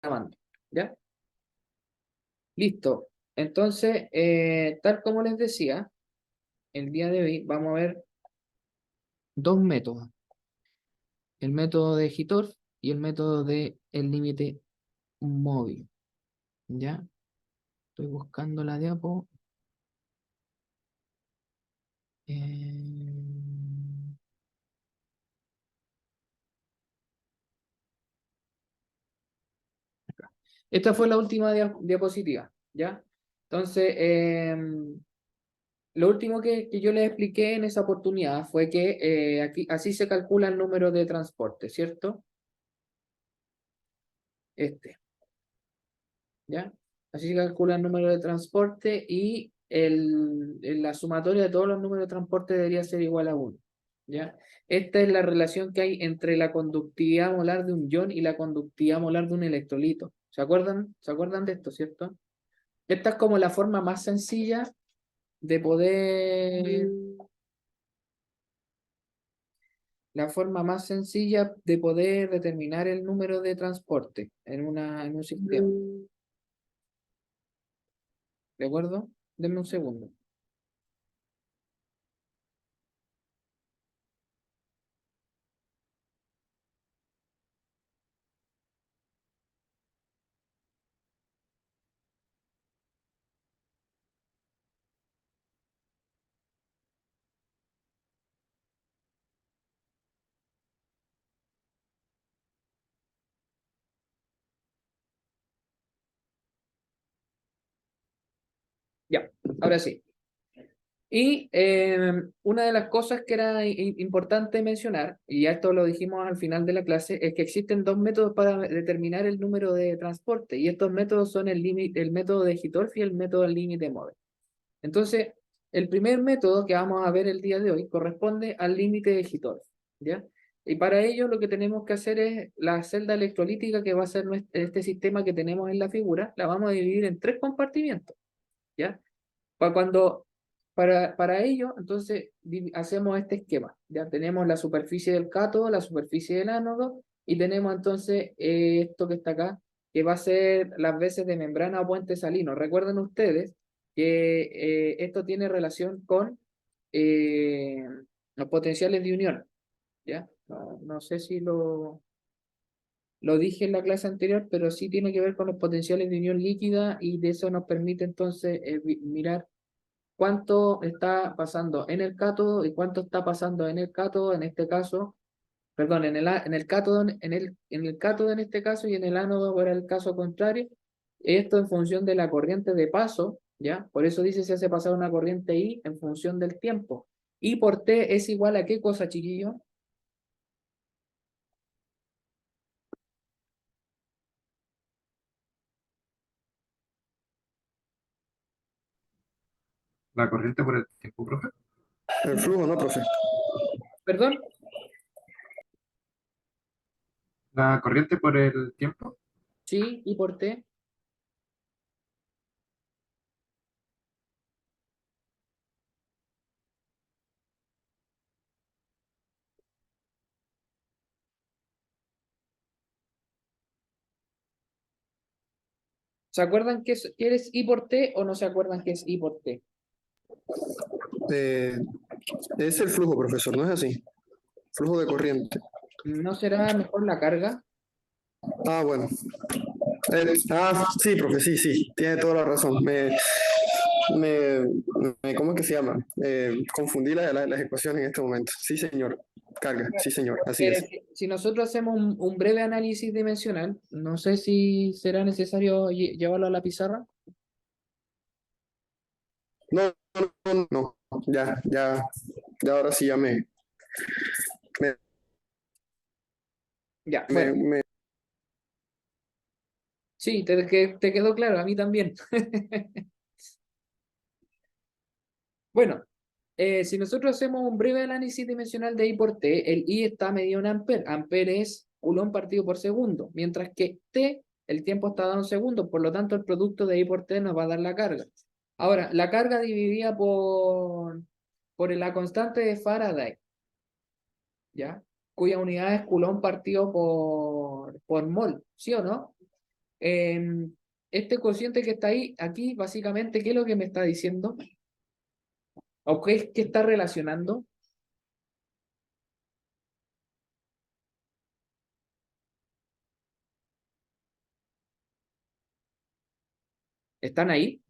grabando, ¿ya? Listo. Entonces, tal como les decía, el día de hoy vamos a ver dos métodos. El método de Hittorf y el método de el límite móvil, ¿ya? Estoy buscando la diapo. Eh, Esta fue la última diapositiva, ¿ya? Entonces, lo último que yo les expliqué en esa oportunidad fue que aquí, así se calcula el número de transporte, ¿cierto? Este, ¿ya? Así se calcula el número de transporte y la sumatoria de todos los números de transporte debería ser igual a 1, ¿ya? Esta es la relación que hay entre la conductividad molar de un ion y la conductividad molar de un electrolito. ¿Se acuerdan? ¿Se acuerdan de esto, cierto? Esta es como la forma más sencilla de poder, la forma más sencilla de poder determinar el número de transporte en un sistema. ¿De acuerdo? Denme un segundo. Ya, ahora sí. Y una de las cosas que era importante mencionar, y ya esto lo dijimos al final de la clase, es que existen dos métodos para determinar el número de transporte, y estos métodos son el método de Hittorf y el método del límite móvil. Entonces, el primer método que vamos a ver el día de hoy corresponde al límite de Hittorf, ¿ya? Y para ello lo que tenemos que hacer es la celda electrolítica que va a ser este sistema que tenemos en la figura, la vamos a dividir en tres compartimientos, ¿ya? Para cuando, para ello, entonces hacemos este esquema. Ya tenemos la superficie del cátodo, la superficie del ánodo, y tenemos entonces esto que está acá, que va a ser las veces de membrana o puente salino. Recuerden ustedes que esto tiene relación con eh, los potenciales de unión. ¿Ya? No sé si lo dije en la clase anterior, pero sí tiene que ver con los potenciales de unión líquida y de eso nos permite entonces mirar cuánto está pasando en el cátodo y cuánto está pasando en el cátodo, en este caso, perdón, en el cátodo, en el cátodo en este caso y en el ánodo para el caso contrario. Esto en función de la corriente de paso, ¿ya? Por eso dice se hace pasar una corriente I en función del tiempo. I por T es igual a ¿qué cosa, chiquillo? La corriente por el tiempo, profe. El flujo, ¿no, profe? ¿Perdón? La corriente por el tiempo. Sí, I por T. ¿Se acuerdan qué es I por T o no se acuerdan qué es I por T? Eh, es el flujo, profesor, ¿no es así? Flujo de corriente. ¿No será mejor la carga? Ah, bueno. Sí, profe, sí, sí, tiene toda la razón. Me, ¿Cómo es que se llama? Confundí las ecuaciones en este momento. Sí, señor. Carga, sí, señor, así es. Si nosotros hacemos un breve análisis dimensional, no sé si será necesario llevarlo a la pizarra. No, no, no, ya ahora sí ya me, Ya, me, bueno, me- sí, te quedó claro, a mí también. Bueno, si nosotros hacemos un breve análisis dimensional de I por T, el I está medido en amper. Amper es coulomb partido por segundo, mientras que T, el tiempo está dado en segundos, por lo tanto el producto de I por T nos va a dar la carga. Ahora, la carga dividida por la constante de Faraday, ¿ya? Cuya unidad es coulomb partido por mol, ¿sí o no? Este cociente que está ahí, aquí, básicamente, ¿qué es lo que me está diciendo? ¿O qué está relacionando? ¿Están ahí?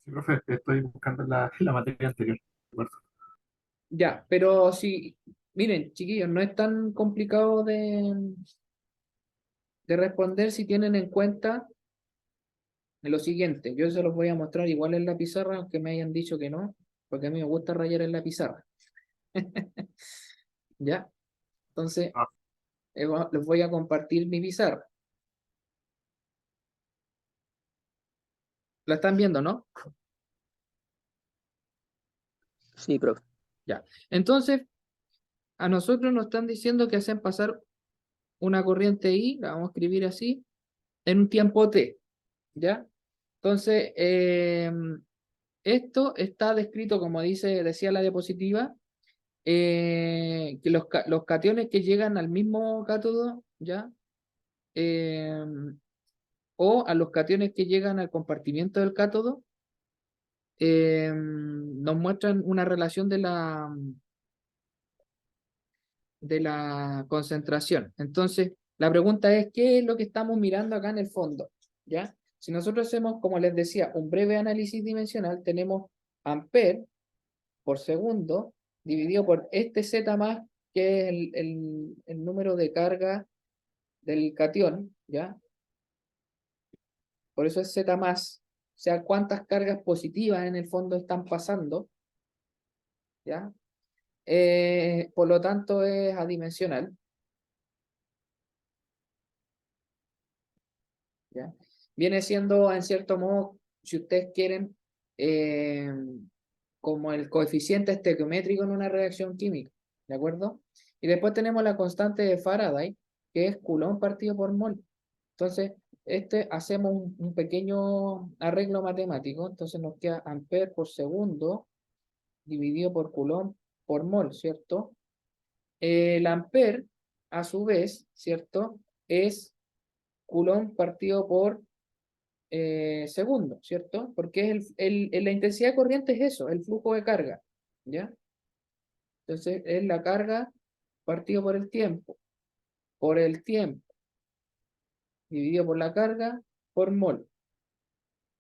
Sí, profe, estoy buscando la materia anterior. Ya, pero si, miren, chiquillos, no es tan complicado de responder si tienen en cuenta lo siguiente. Yo se los voy a mostrar igual en la pizarra, aunque me hayan dicho que no, porque a mí me gusta rayar en la pizarra. ¿Ya? Entonces, Ah, les voy a compartir mi pizarra. ¿La están viendo, no? Sí, profe. Ya. Entonces, a nosotros nos están diciendo que hacen pasar una corriente I, la vamos a escribir así, en un tiempo T. ¿Ya? Entonces, esto está descrito, como decía la diapositiva, que los cationes que llegan al mismo cátodo, ¿ya? Eh, o a los cationes que llegan al compartimiento del cátodo, nos muestran una relación de la concentración. Entonces, la pregunta es, ¿qué es lo que estamos mirando acá en el fondo? ¿Ya? Si nosotros hacemos, como les decía, un breve análisis dimensional, tenemos amper por segundo dividido por este Z más, que es el número de carga del catión, ¿ya? Por eso es Z más, o sea, cuántas cargas positivas en el fondo están pasando, ¿ya? Por lo tanto, es adimensional, ¿ya? Viene siendo, en cierto modo, si ustedes quieren, eh, como el coeficiente estequiométrico en una reacción química, ¿de acuerdo? Y después tenemos la constante de Faraday, que es Coulomb partido por mol. Entonces, hacemos un pequeño arreglo matemático, entonces nos queda ampere por segundo dividido por Coulomb por mol, ¿cierto? El ampere, a su vez, ¿cierto? Es Coulomb partido por segundo, ¿cierto? Porque la intensidad de corriente es eso, el flujo de carga, ¿ya? Entonces es la carga partido por el tiempo, dividido por la carga por mol.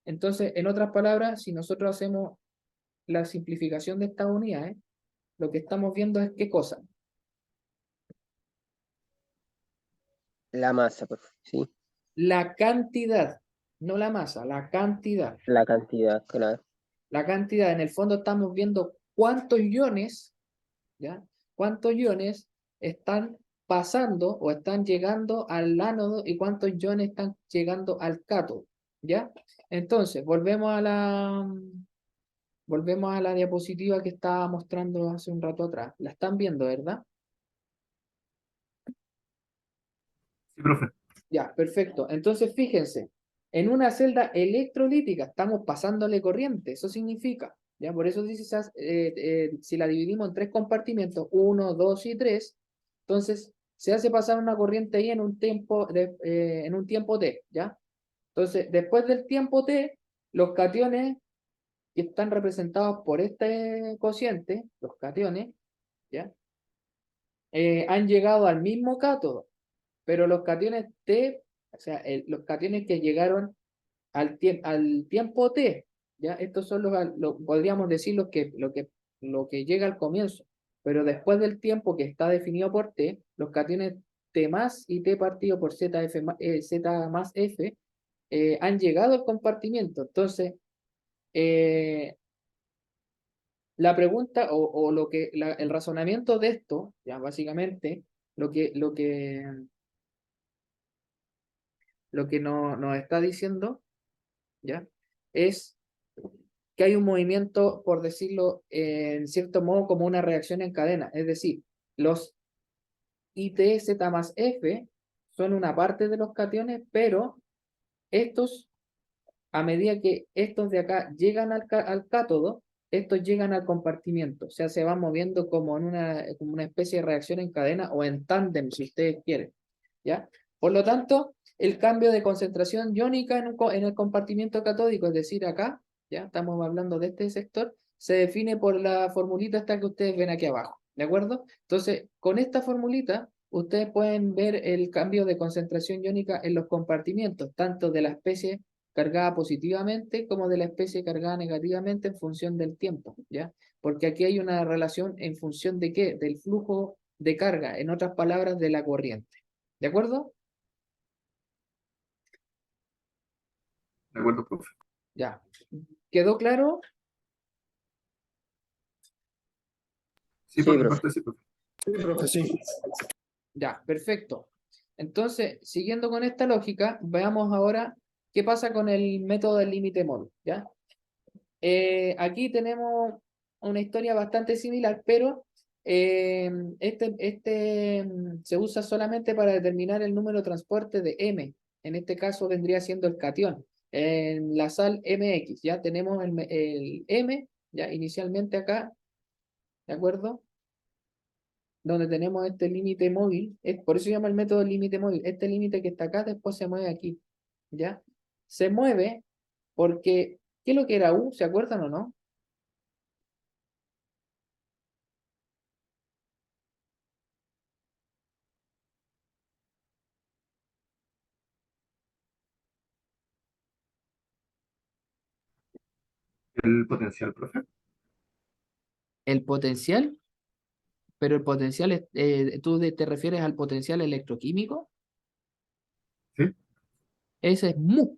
Entonces, en otras palabras, si nosotros hacemos la simplificación de estas unidades, lo que estamos viendo es qué cosa. La masa, profe. Sí, La cantidad, no la masa, la cantidad. la cantidad, claro. La cantidad, en el fondo estamos viendo cuántos iones, ¿ya? Cuántos iones están pasando o están llegando al ánodo y cuántos iones están llegando al cátodo, ¿ya? Entonces, volvemos a la diapositiva que estaba mostrando hace un rato atrás. La están viendo, ¿verdad? sí, profe. Ya, perfecto. Entonces, fíjense, en una celda electrolítica estamos pasándole corriente, eso significa, ¿ya? Por eso dice, si la dividimos en tres compartimentos, 1, 2 y 3, entonces se hace pasar una corriente ahí en un tiempo T, ¿ya? Entonces, después del tiempo T, los cationes que están representados por este cociente, los cationes, ¿ya? Han llegado al mismo cátodo, pero los cationes T, o sea, los cationes que llegaron al tiempo T, ¿ya? Estos son podríamos decir lo que llega al comienzo, pero después del tiempo que está definido por T, los cationes T más y T partido por Z más F han llegado al compartimiento. Entonces, eh, la pregunta o el razonamiento de esto, ya básicamente, lo que, lo que, lo que nos está diciendo, ¿ya? Es que hay un movimiento, por decirlo en cierto modo, como una reacción en cadena. Es decir, los ITZ más F son una parte de los cationes, pero estos, a medida que estos de acá llegan al cátodo, estos llegan al compartimiento, o sea, se van moviendo como una especie de reacción en cadena o en tándem, si ustedes quieren, ¿ya? Por lo tanto, el cambio de concentración iónica en el compartimiento catódico, es decir, acá, ya estamos hablando de este sector, se define por la formulita esta que ustedes ven aquí abajo, ¿de acuerdo? Entonces, con esta formulita, ustedes pueden ver el cambio de concentración iónica en los compartimientos, tanto de la especie cargada positivamente como de la especie cargada negativamente en función del tiempo, ¿ya? Porque aquí hay una relación en función de qué, del flujo de carga, en otras palabras, de la corriente, ¿de acuerdo? De acuerdo, profe. Ya. ¿Quedó claro? Sí, Sí, por mi profe. parte sí, profe. Sí, profe, sí. Ya, perfecto. Entonces, siguiendo con esta lógica, veamos ahora qué pasa con el método del límite móvil, ¿ya? Aquí tenemos una historia bastante similar, pero se usa solamente para determinar el número de transporte de M. En este caso vendría siendo el catión. En la sal MX, ya tenemos el M, ya inicialmente acá, ¿de acuerdo? Donde tenemos este límite móvil, por eso se llama el método límite móvil. Este límite que está acá después se mueve aquí, ¿ya? Se mueve porque, ¿qué es lo que era U? ¿Se acuerdan o no? El potencial, profe. El potencial, pero el potencial, ¿tú te refieres al potencial electroquímico? Sí. Ese es mu,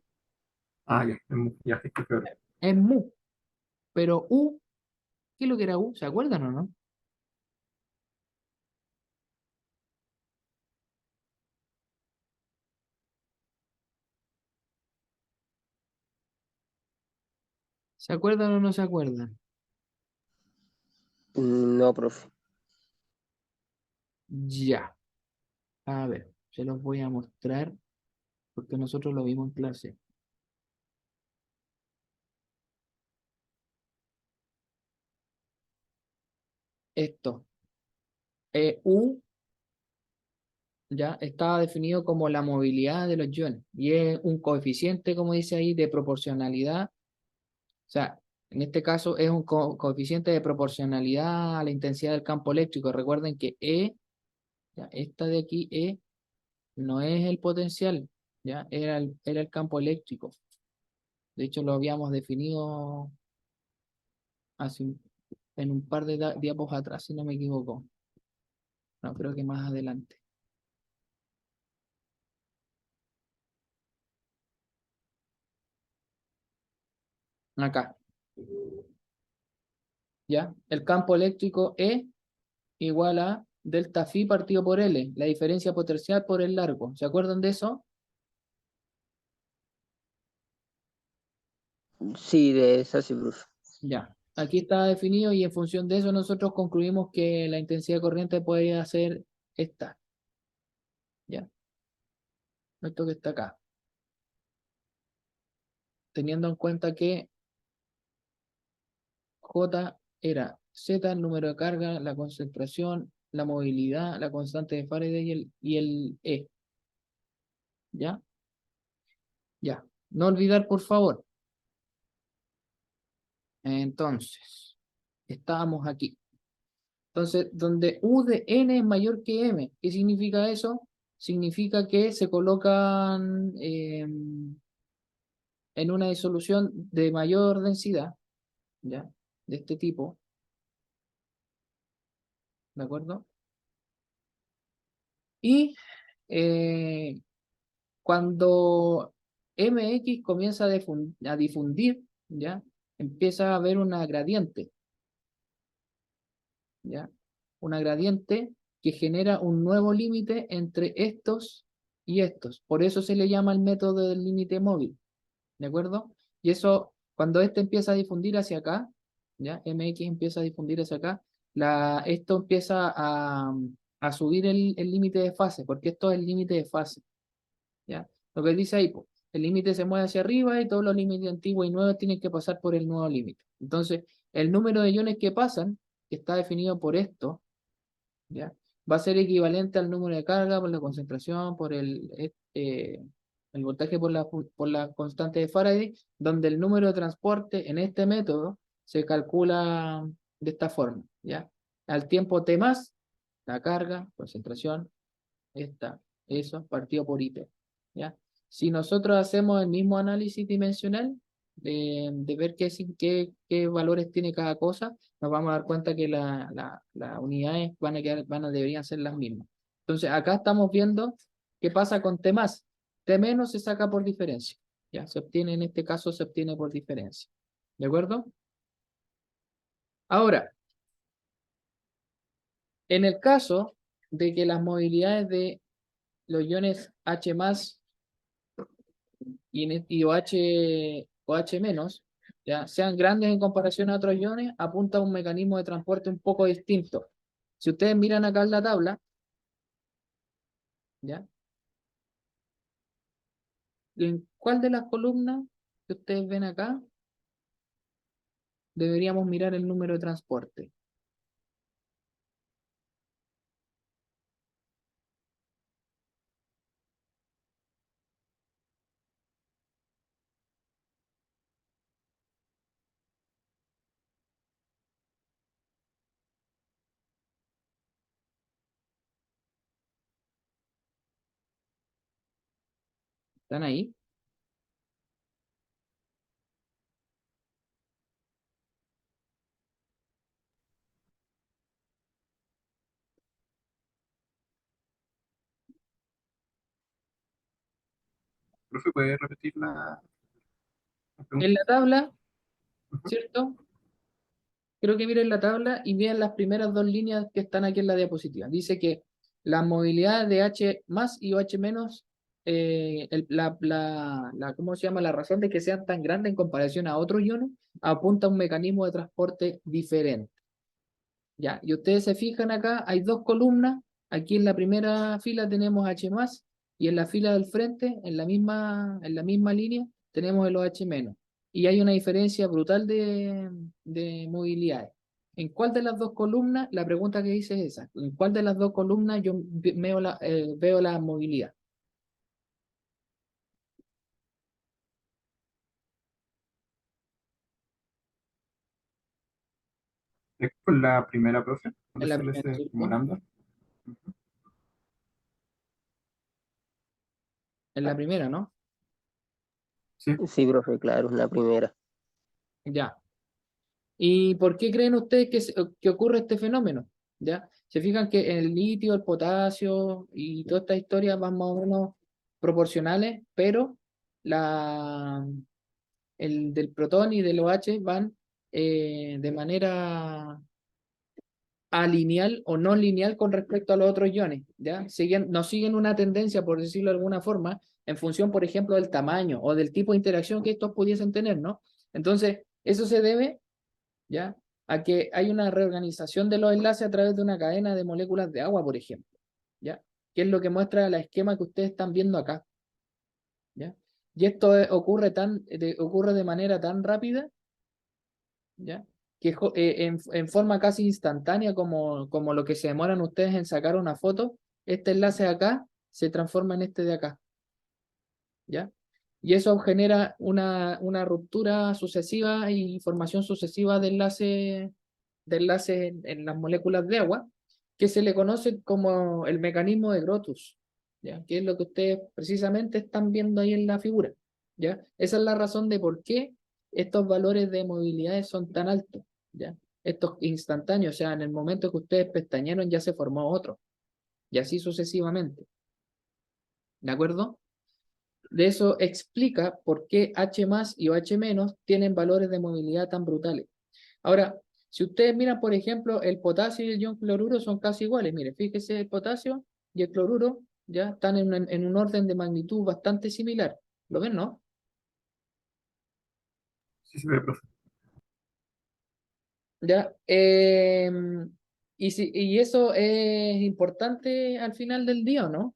Ah, ya. Ya, es que peor. es mu. Pero U, ¿qué es lo que era U? ¿Se acuerdan o no? ¿Se acuerdan o no se acuerdan? No, profe. Ya. A ver, se los voy a mostrar porque nosotros lo vimos en clase. Esto, U ya estaba definido como la movilidad de los iones y es un coeficiente, como dice ahí, de proporcionalidad. O sea, en este caso es un coeficiente de proporcionalidad a la intensidad del campo eléctrico. Recuerden que E, ya, esta de aquí, E, no es el potencial, ya era el campo eléctrico. De hecho, lo habíamos definido en un par de diapos atrás, si no me equivoco. No, creo que más adelante. Acá, ¿ya? El campo eléctrico E igual a delta phi partido por L, la diferencia potencial por el largo. ¿Se acuerdan de eso? Sí, de esa sí, profe. Ya. Aquí está definido y en función de eso nosotros concluimos que la intensidad de corriente puede ser esta. ¿Ya? Esto que está acá. Teniendo en cuenta que J era Z, el número de carga, la concentración, la movilidad, la constante de Faraday y el E. ¿Ya? Ya. No olvidar, por favor. Entonces, estábamos aquí. Entonces, donde U de N es mayor que M, ¿qué significa eso? Significa que se colocan en una disolución de mayor densidad, ¿ya? De este tipo, ¿de acuerdo? Y eh, cuando MX comienza a difundir, ¿ya? Empieza a haber una gradiente, ¿ya? Una gradiente que genera un nuevo límite entre estos y estos. Por eso se le llama el método del límite móvil, ¿de acuerdo? Y eso, cuando este empieza a difundir hacia acá, ¿ya? MX empieza a difundir hacia acá, esto empieza a subir el límite de fase, porque esto es el límite de fase, ¿ya? Lo que dice ahí, pues, el límite se mueve hacia arriba y todos los límites antiguos y nuevos tienen que pasar por el nuevo límite. Entonces, el número de iones que pasan, que está definido por esto, ¿ya? Va a ser equivalente al número de carga por la concentración, por el voltaje por la constante de Faraday, donde el número de transporte en este método se calcula de esta forma, ¿ya? Al tiempo T más, la carga, concentración, eso partido por IP, ¿ya? Si nosotros hacemos el mismo análisis dimensional, de ver qué valores tiene cada cosa, nos vamos a dar cuenta que las unidades deberían ser las mismas. Entonces, acá estamos viendo qué pasa con T más. T menos se saca por diferencia, ¿ya? Se obtiene, en este caso, se obtiene por diferencia. ¿De acuerdo? Ahora, en el caso de que las movilidades de los iones H más y OH menos, ya sean grandes en comparación a otros iones, apunta a un mecanismo de transporte un poco distinto. Si ustedes miran acá en la tabla, ¿ya? ¿En cuál de las columnas que ustedes ven acá deberíamos mirar el número de transporte? ¿Están ahí? Profe, ¿puede repetir la pregunta? En la tabla, Ujú. ¿cierto? Creo que miren la tabla y vean las primeras dos líneas que están aquí en la diapositiva. Dice que la movilidad de H más y OH menos, ¿cómo se llama? La razón de que sean tan grandes en comparación a otros iones, apunta a un mecanismo de transporte diferente. ¿Ya? Y ustedes se fijan acá, hay dos columnas. Aquí en la primera fila tenemos H más y en la fila del frente, en la misma línea, tenemos el OH menos. Y hay una diferencia brutal de movilidades. ¿En cuál de las dos columnas? La pregunta que hice es esa. ¿En cuál de las dos columnas yo veo la movilidad? Es con la primera, profe, En donde la sale primera, ese como ¿cierto? lambda. En la primera, ¿no? Sí, Sí, profe, claro, es la primera. Ya. ¿Y por qué creen ustedes que ocurre este fenómeno? ¿Ya? Se fijan que el litio, el potasio y todas estas historias van más o menos proporcionales, pero la, el del protón y del OH van de manera alineal o no lineal con respecto a los otros iones, ¿ya? No siguen una tendencia, por decirlo de alguna forma, en función, por ejemplo, del tamaño o del tipo de interacción que estos pudiesen tener, ¿no? Entonces, eso se debe, ¿ya? A que hay una reorganización de los enlaces a través de una cadena de moléculas de agua, por ejemplo, ¿ya? Que es lo que muestra el esquema que ustedes están viendo acá, ¿ya? Y esto ocurre de manera tan rápida, ¿ya? Que en forma casi instantánea, como lo que se demoran ustedes en sacar una foto, este enlace de acá se transforma en este de acá, ¿ya? Y eso genera una ruptura sucesiva y formación sucesiva de enlace en las moléculas de agua, que se le conoce como el mecanismo de Grotus, ¿ya? Que es lo que ustedes precisamente están viendo ahí en la figura, ¿ya? Esa es la razón de por qué estos valores de movilidad son tan altos, ¿ya? Estos instantáneos, o sea, en el momento que ustedes pestañearon ya se formó otro, y así sucesivamente, ¿de acuerdo? De eso explica por qué H más y OH menos tienen valores de movilidad tan brutales. Ahora, si ustedes miran, por ejemplo, el potasio y el ion cloruro son casi iguales. Mire, fíjese, el potasio y el cloruro ya están en un orden de magnitud bastante similar. ¿Lo ven, no? sí se ve, profe. Ya. Y eso es importante al final del día, ¿o no?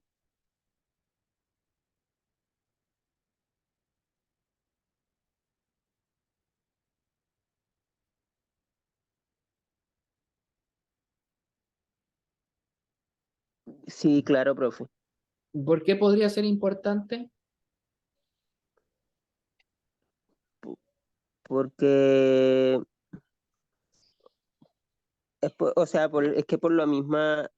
Sí, claro, profe. ¿Por qué podría ser importante? Porque o sea, es que por la misma,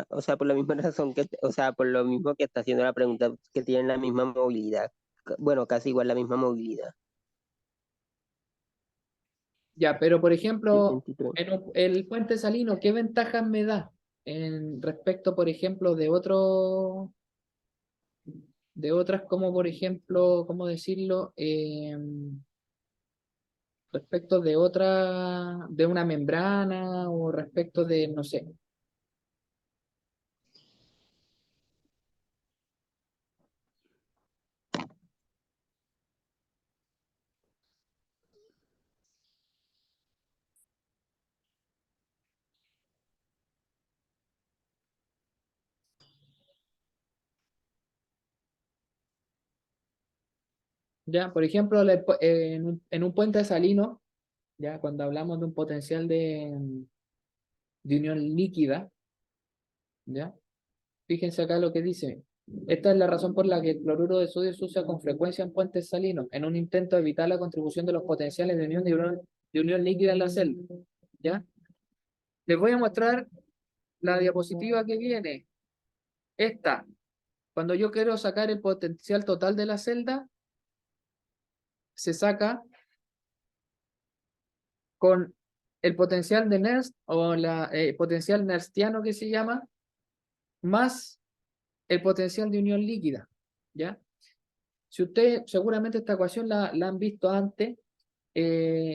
o sea, por la misma razón o sea, por lo mismo que está haciendo la pregunta, que tienen la misma movilidad. Bueno, casi igual la misma movilidad. Ya, pero por Y el ejemplo, 23. el puente salino, ¿qué ventajas me da en respecto, por ejemplo, de otras, como por ejemplo, ¿cómo decirlo? Respecto de una membrana o respecto de, no sé. Ya, por ejemplo, en un puente salino, ya, cuando hablamos de un potencial de unión líquida, ya, fíjense acá lo que dice. Esta es la razón por la que el cloruro de sodio se usa con frecuencia en puentes salinos, en un intento de evitar la contribución de los potenciales de unión líquida en la celda. ¿Ya? Les voy a mostrar la diapositiva que viene. Esta. Cuando yo quiero sacar el potencial total de la celda, se saca con el potencial de Nernst o la potencial nernstiano que se llama, más el potencial de unión líquida. ¿Ya? Si ustedes seguramente esta ecuación la han visto antes,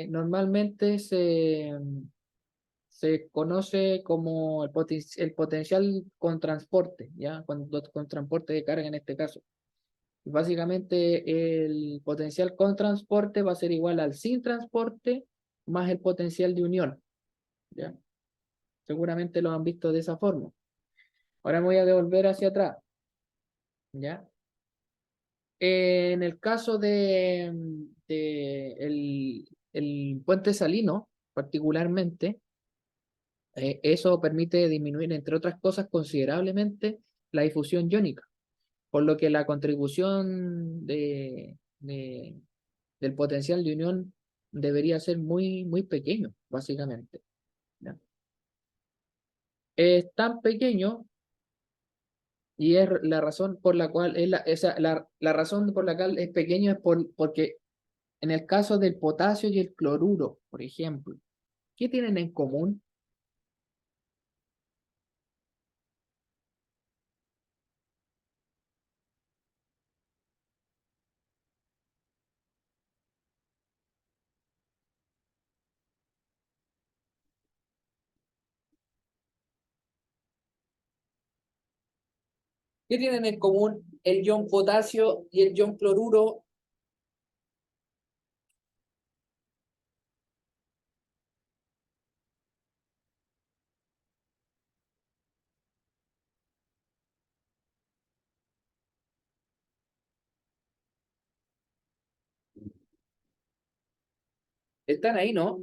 normalmente se conoce como el potencial con transporte, ¿ya? Con transporte de carga en este caso. Básicamente el potencial con transporte va a ser igual al sin transporte más el potencial de unión, ¿ya? Seguramente lo han visto de esa forma. Ahora me voy a devolver hacia atrás, ¿ya? En el caso de el puente salino, particularmente, eso permite disminuir, entre otras cosas, considerablemente la difusión iónica, por lo que la contribución del potencial de unión debería ser muy, muy pequeño, básicamente. ¿Ya? Es tan pequeño y es la razón por la cual, la razón por la cual es pequeño es porque en el caso del potasio y el cloruro, por ejemplo, ¿qué tienen en común? ¿Qué tienen en común el ion potasio y el ion cloruro? Están ahí, ¿no?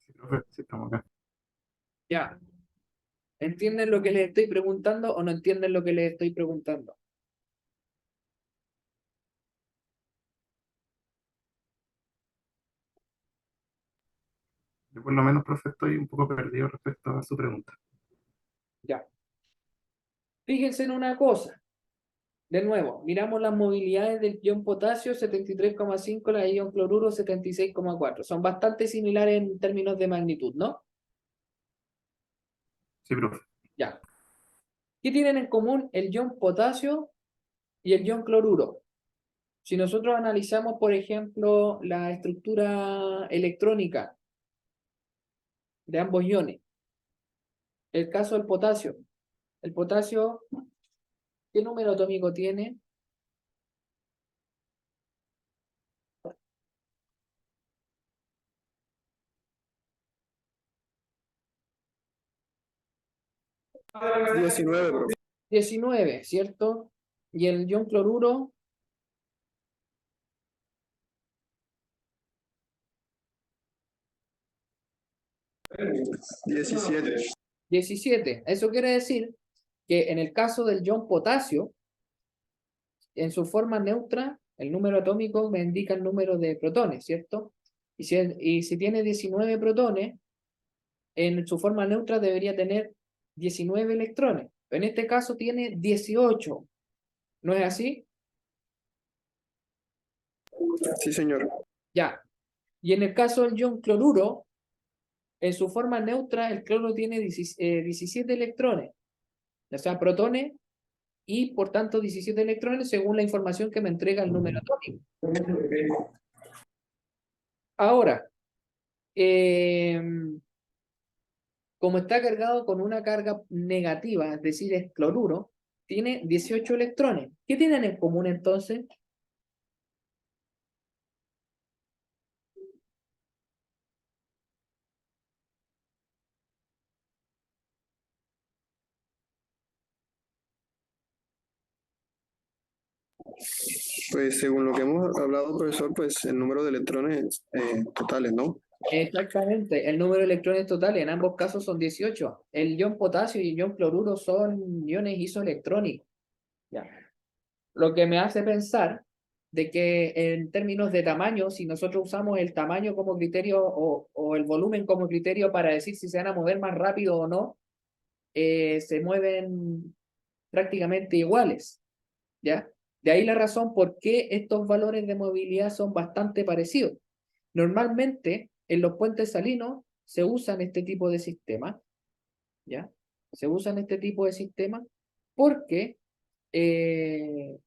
Sí, profe, sí, estamos acá. Ya. ¿Entienden lo que les estoy preguntando o no entienden lo que les estoy preguntando? Yo por lo menos, profe, estoy un poco perdido respecto a su pregunta. Ya. Fíjense en una cosa. De nuevo, miramos las movilidades del ion potasio 73,5, la de ion cloruro 76,4. Son bastante similares en términos de magnitud, ¿no? Sí, profe. Ya. ¿Qué tienen en común el ion potasio y el ion cloruro? Si nosotros analizamos, por ejemplo, la estructura electrónica de ambos iones, el caso del potasio. El potasio, ¿qué número atómico tiene? Diecinueve, profe. 19, ¿cierto? Y el ion cloruro, 17. 17. Eso quiere decir que en el caso del ion potasio, en su forma neutra, el número atómico me indica el número de protones, ¿cierto? Y si tiene 19 protones, en su forma neutra debería tener 19 electrones. En este caso tiene 18. ¿No es así? Sí, señor. Ya. Y en el caso del ion cloruro, en su forma neutra, el cloro tiene 17 electrones, o sea, protones, y por tanto 17 electrones según la información que me entrega el número atómico. Ahora, como está cargado con una carga negativa, es decir, es cloruro, tiene 18 electrones. ¿Qué tienen en común entonces? Pues según lo que hemos hablado, profesor, pues el número de electrones totales, ¿no? Exactamente, el número de electrones totales en ambos casos son 18. El ion potasio y el ion cloruro son iones isoelectrónicos. Ya. Lo que me hace pensar de que en términos de tamaño, si nosotros usamos el tamaño como criterio o el volumen como criterio para decir si se van a mover más rápido o no, se mueven prácticamente iguales, ¿ya? De ahí la razón por qué estos valores de movilidad son bastante parecidos. Normalmente, en los puentes salinos se usan este tipo de sistemas, ¿ya? Se usan este tipo de sistemas porque tienen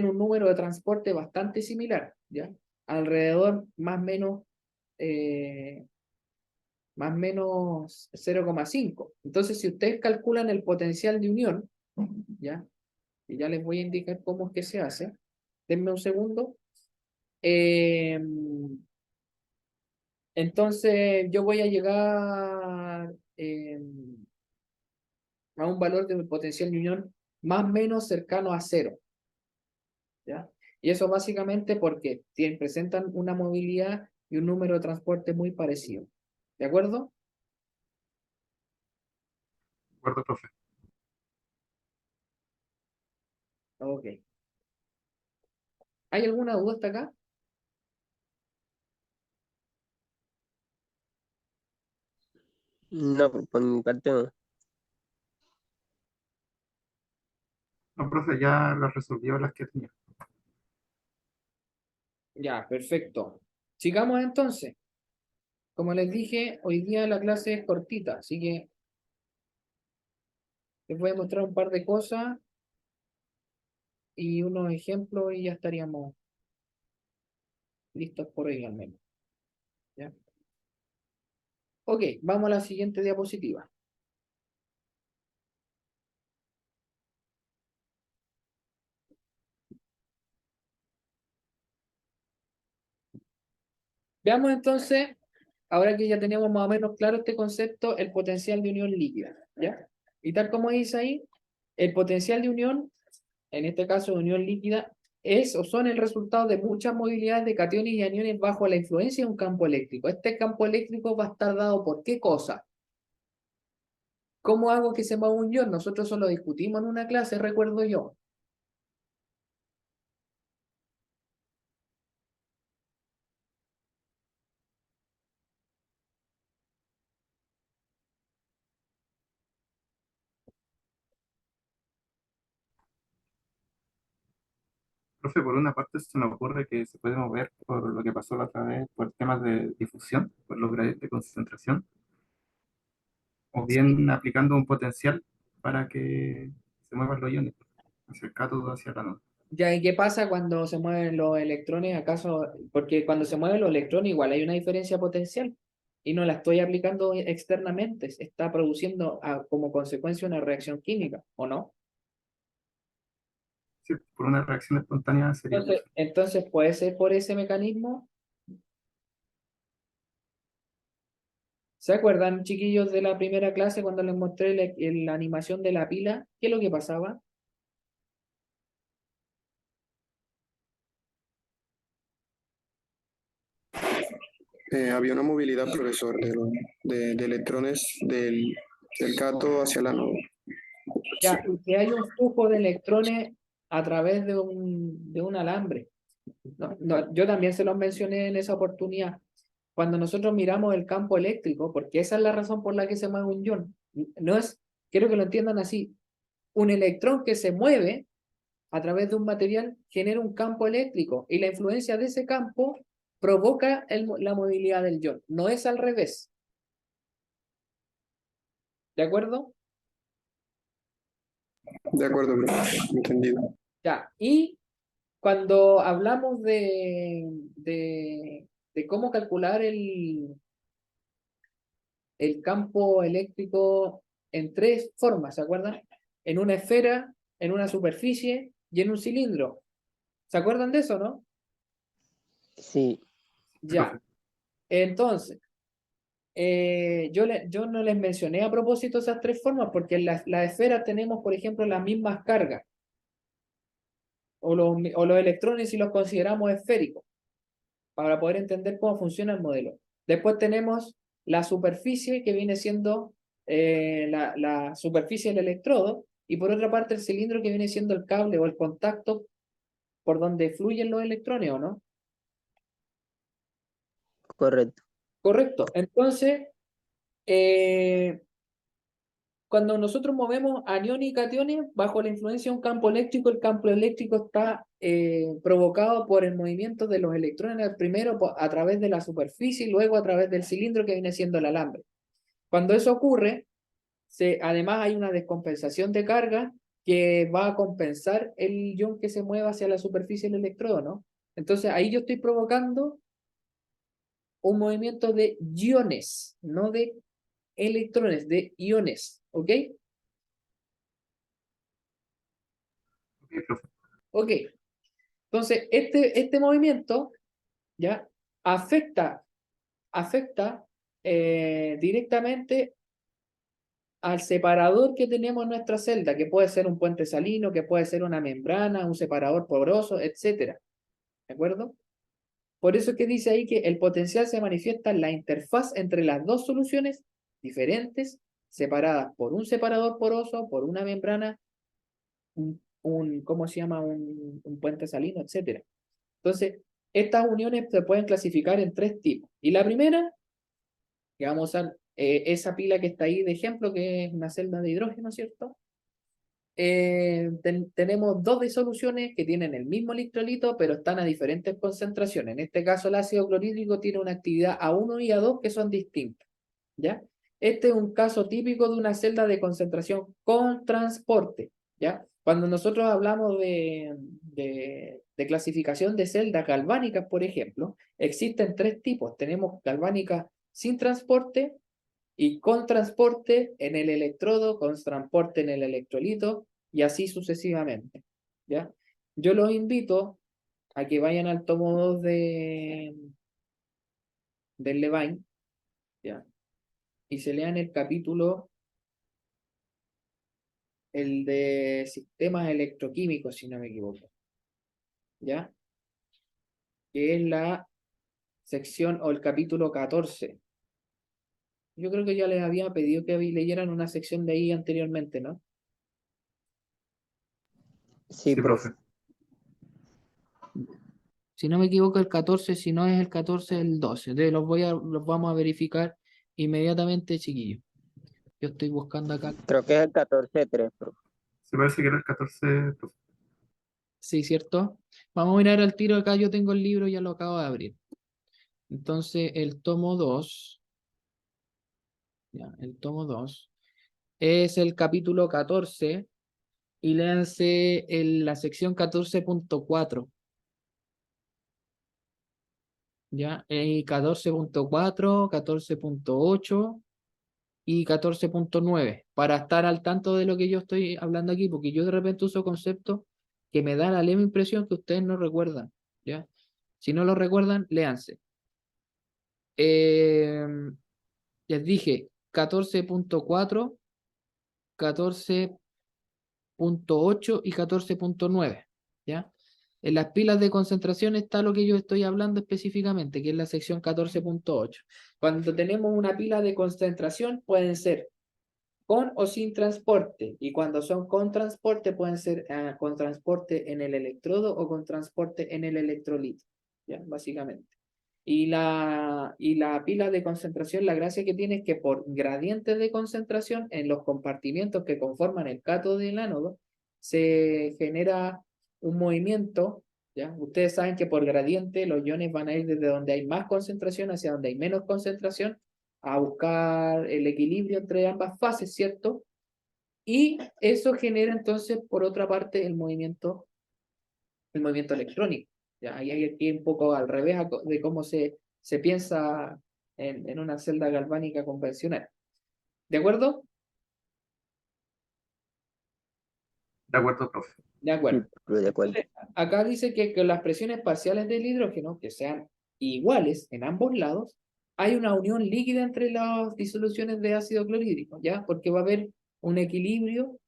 un número de transporte bastante similar, ¿ya? Alrededor más o menos 0,5. Entonces, si ustedes calculan el potencial de unión, ¿ya? Y ya les voy a indicar cómo es que se hace. Denme un segundo. Eh, entonces, yo voy a llegar a un valor de potencial de unión más o menos cercano a cero, ¿ya? Y eso básicamente porque presentan una movilidad y un número de transporte muy parecido. ¿De acuerdo? De acuerdo, profe. Ok. ¿Hay alguna duda hasta acá? No, por mi parte no. No, profe, ya las resolvió las que tenía. Ya, perfecto. Sigamos entonces. Como les dije, hoy día la clase es cortita, así que les voy a mostrar un par de cosas y unos ejemplos y ya estaríamos listos por hoy al menos. ¿Ya? Ok, vamos a la siguiente diapositiva. Veamos entonces, ahora que ya tenemos más o menos claro este concepto, el potencial de unión líquida, ¿ya? Y tal como dice ahí, el potencial de unión, en este caso de unión líquida, es o son el resultado de muchas movilidades de cationes y aniones bajo la influencia de un campo eléctrico. Este campo eléctrico va a estar dado por ¿qué cosa? ¿Cómo hago que se mueva un ion? Nosotros solo discutimos en una clase, recuerdo yo. Profe, por una parte se me ocurre que se puede mover por lo que pasó la otra vez, por temas de difusión, por los gradientes de concentración, o bien aplicando un potencial para que se muevan los iones, hacia el cátodo, hacia la ánodo. Ya, ¿y qué pasa cuando se mueven los electrones? ¿Acaso? Porque cuando se mueven los electrones igual hay una diferencia potencial y no la estoy aplicando externamente, se está produciendo como consecuencia una reacción química, ¿o no? Sí, por una reacción espontánea sería, profe. Entonces puede ser por ese mecanismo. ¿Se acuerdan, chiquillos, de la primera clase cuando les mostré la animación de la pila? ¿Qué es lo que pasaba? Había una movilidad, profesor, de electrones del cátodo hacia la ánodo. Ya, y que hay un flujo de electrones a través de un alambre. Yo también se los mencioné en esa oportunidad. Cuando nosotros miramos el campo eléctrico, porque esa es la razón por la que se mueve un ion, no es, quiero que lo entiendan así, un electrón que se mueve a través de un material genera un campo eléctrico y la influencia de ese campo provoca la movilidad del ion, no es al revés. ¿De acuerdo? De acuerdo, profe. Entendido. Ya, y cuando hablamos de cómo calcular el campo eléctrico en tres formas, ¿se acuerdan? En una esfera, en una superficie y en un cilindro. ¿Se acuerdan de eso, no? Sí, Ya. Entonces, yo no les mencioné a propósito esas tres formas porque en la esfera tenemos, por ejemplo, las mismas cargas o los electrones si los consideramos esféricos para poder entender cómo funciona el modelo. Después tenemos la superficie que viene siendo la superficie del electrodo y por otra parte el cilindro que viene siendo el cable o el contacto por donde fluyen los electrones, ¿o no? correcto. Correcto. Entonces, cuando nosotros movemos aniones y cationes bajo la influencia de un campo eléctrico, el campo eléctrico está provocado por el movimiento de los electrones primero a través de la superficie y luego a través del cilindro que viene siendo el alambre. Cuando eso ocurre, además hay una descompensación de carga que va a compensar el ion que se mueva hacia la superficie del electrodo, ¿no? Entonces ahí yo estoy provocando un movimiento de iones, no de electrones, de iones, ¿ok? Ok, profe. Ok. Entonces, este movimiento ya afecta directamente al separador que tenemos en nuestra celda, que puede ser un puente salino, que puede ser una membrana, un separador poroso, etcétera. ¿De acuerdo? Por eso es que dice ahí que el potencial se manifiesta en la interfaz entre las dos soluciones diferentes, separadas por un separador poroso, por una membrana, ¿cómo se llama? Un puente salino, etcétera. Entonces, estas uniones se pueden clasificar en tres tipos. Y la primera, que vamos a usar esa pila que está ahí de ejemplo, que es una celda de hidrógeno, ¿cierto? Tenemos dos disoluciones que tienen el mismo electrolito, pero están a diferentes concentraciones. En este caso, el ácido clorhídrico tiene una actividad A1 y A2 que son distintas, ¿ya? Este es un caso típico de una celda de concentración con transporte, ¿ya? Cuando nosotros hablamos de clasificación de celdas galvánicas, por ejemplo, existen tres tipos. Tenemos galvánica sin transporte y con transporte en el electrodo, con transporte en el electrolito y así sucesivamente, ¿ya? Yo los invito a que vayan al tomo 2 del Levine, ¿ya? Y se lean el capítulo, el de sistemas electroquímicos, si no me equivoco, ¿ya? Que es la sección o el capítulo 14. Yo creo que ya les había pedido que leyeran una sección de ahí anteriormente, ¿no? Sí, Sí, profe. profe. Si no me equivoco, el 14, si no es el 14, el 12. Entonces los vamos a verificar inmediatamente, chiquillos. Yo estoy buscando acá. Creo que es el 14.3, profe. Se parece que era el 14, profe. Sí, ¿cierto? Vamos a mirar al tiro acá. Yo tengo el libro, ya lo acabo de abrir. Entonces, el tomo 2, ya, el tomo 2 es el capítulo 14 y léanse la sección 14.4. ¿Ya? 14.4, 14.8 y 14.9 para estar al tanto de lo que yo estoy hablando aquí, porque yo de repente uso conceptos que me dan la leve impresión que ustedes no recuerdan, ¿ya? Si no lo recuerdan, léanse. Eh, Les dije 14.4, 14.8 y 14.9, ¿ya? En las pilas de concentración está lo que yo estoy hablando específicamente, que es la sección 14.8. Cuando tenemos una pila de concentración, pueden ser con o sin transporte. Y cuando son con transporte, pueden ser con transporte en el electrodo o con transporte en el electrolito. ¿Ya? Básicamente. Y la pila de concentración, la gracia que tiene es que por gradientes de concentración en los compartimientos que conforman el cátodo y el ánodo, se genera un movimiento, ¿ya? Ustedes saben que por gradiente los iones van a ir desde donde hay más concentración hacia donde hay menos concentración, a buscar el equilibrio entre ambas fases, ¿cierto? Y eso genera entonces, por otra parte, el movimiento electrónico. ¿Ya? Ahí hay aquí un poco al revés de cómo se piensa en una celda galvánica convencional. ¿De acuerdo? De acuerdo, profe. De acuerdo. De acuerdo. Entonces, acá dice que las presiones parciales del hidrógeno, que sean iguales en ambos lados, hay una unión líquida entre las disoluciones de ácido clorhídrico, ¿ya? Porque va a haber un equilibrio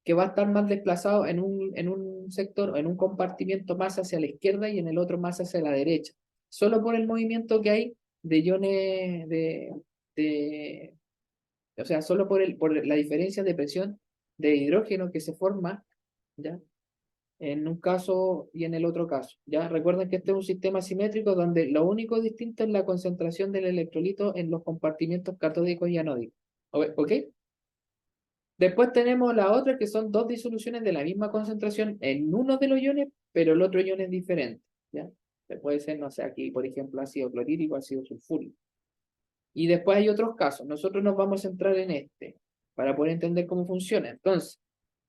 que va a estar más desplazado en un sector, en un compartimiento más hacia la izquierda y en el otro más hacia la derecha. Solo por el movimiento que hay de iones de o sea, solo por la diferencia de presión de hidrógeno que se forma, ¿ya? En un caso y en el otro caso. ¿Ya? Recuerden que este es un sistema simétrico donde lo único distinto es la concentración del electrolito en los compartimientos catódicos y anódicos. ¿Ok? Después tenemos la otra que son dos disoluciones de la misma concentración en uno de los iones, pero el otro ion es diferente. ¿Ya? Puede ser, no sé, aquí por ejemplo ácido clorhídrico, ácido sulfúrico. Y después hay otros casos. Nosotros nos vamos a centrar en este para poder entender cómo funciona. Entonces,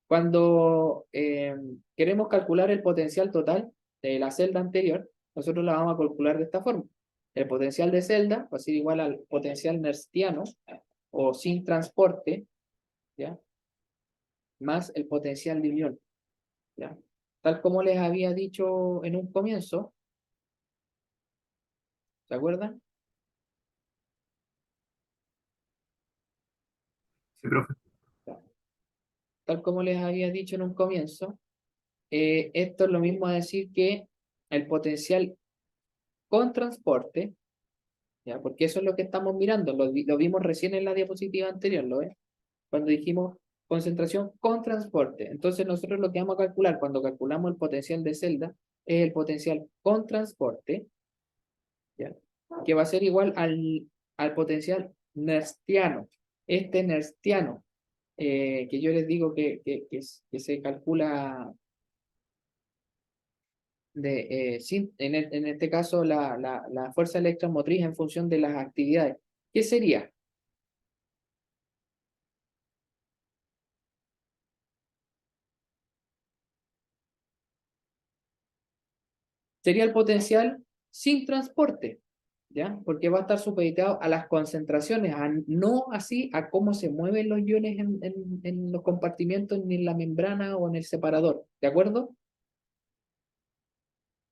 cuando queremos calcular el potencial total de la celda anterior, nosotros la vamos a calcular de esta forma. El potencial de celda va a ser igual al potencial nernstiano o sin transporte, ¿ya? Más el potencial de unión, ¿ya? Tal como les había dicho en un comienzo, ¿se acuerdan? Sí, profe. Tal como les había dicho en un comienzo, esto es lo mismo a decir que el potencial con transporte, ¿ya? Porque eso es lo que estamos mirando, lo vimos recién en la diapositiva anterior, ¿lo ves? Cuando dijimos concentración con transporte. Entonces nosotros lo que vamos a calcular cuando calculamos el potencial de celda es el potencial con transporte, ¿ya? Que va a ser igual al potencial nernstiano. Este nernstiano, que yo les digo que se calcula en este caso la fuerza electromotriz en función de las actividades. ¿Qué sería? Sería el potencial sin transporte, ¿ya? Porque va a estar supeditado a las concentraciones, no así a cómo se mueven los iones en los compartimentos, ni en la membrana o en el separador, ¿de acuerdo?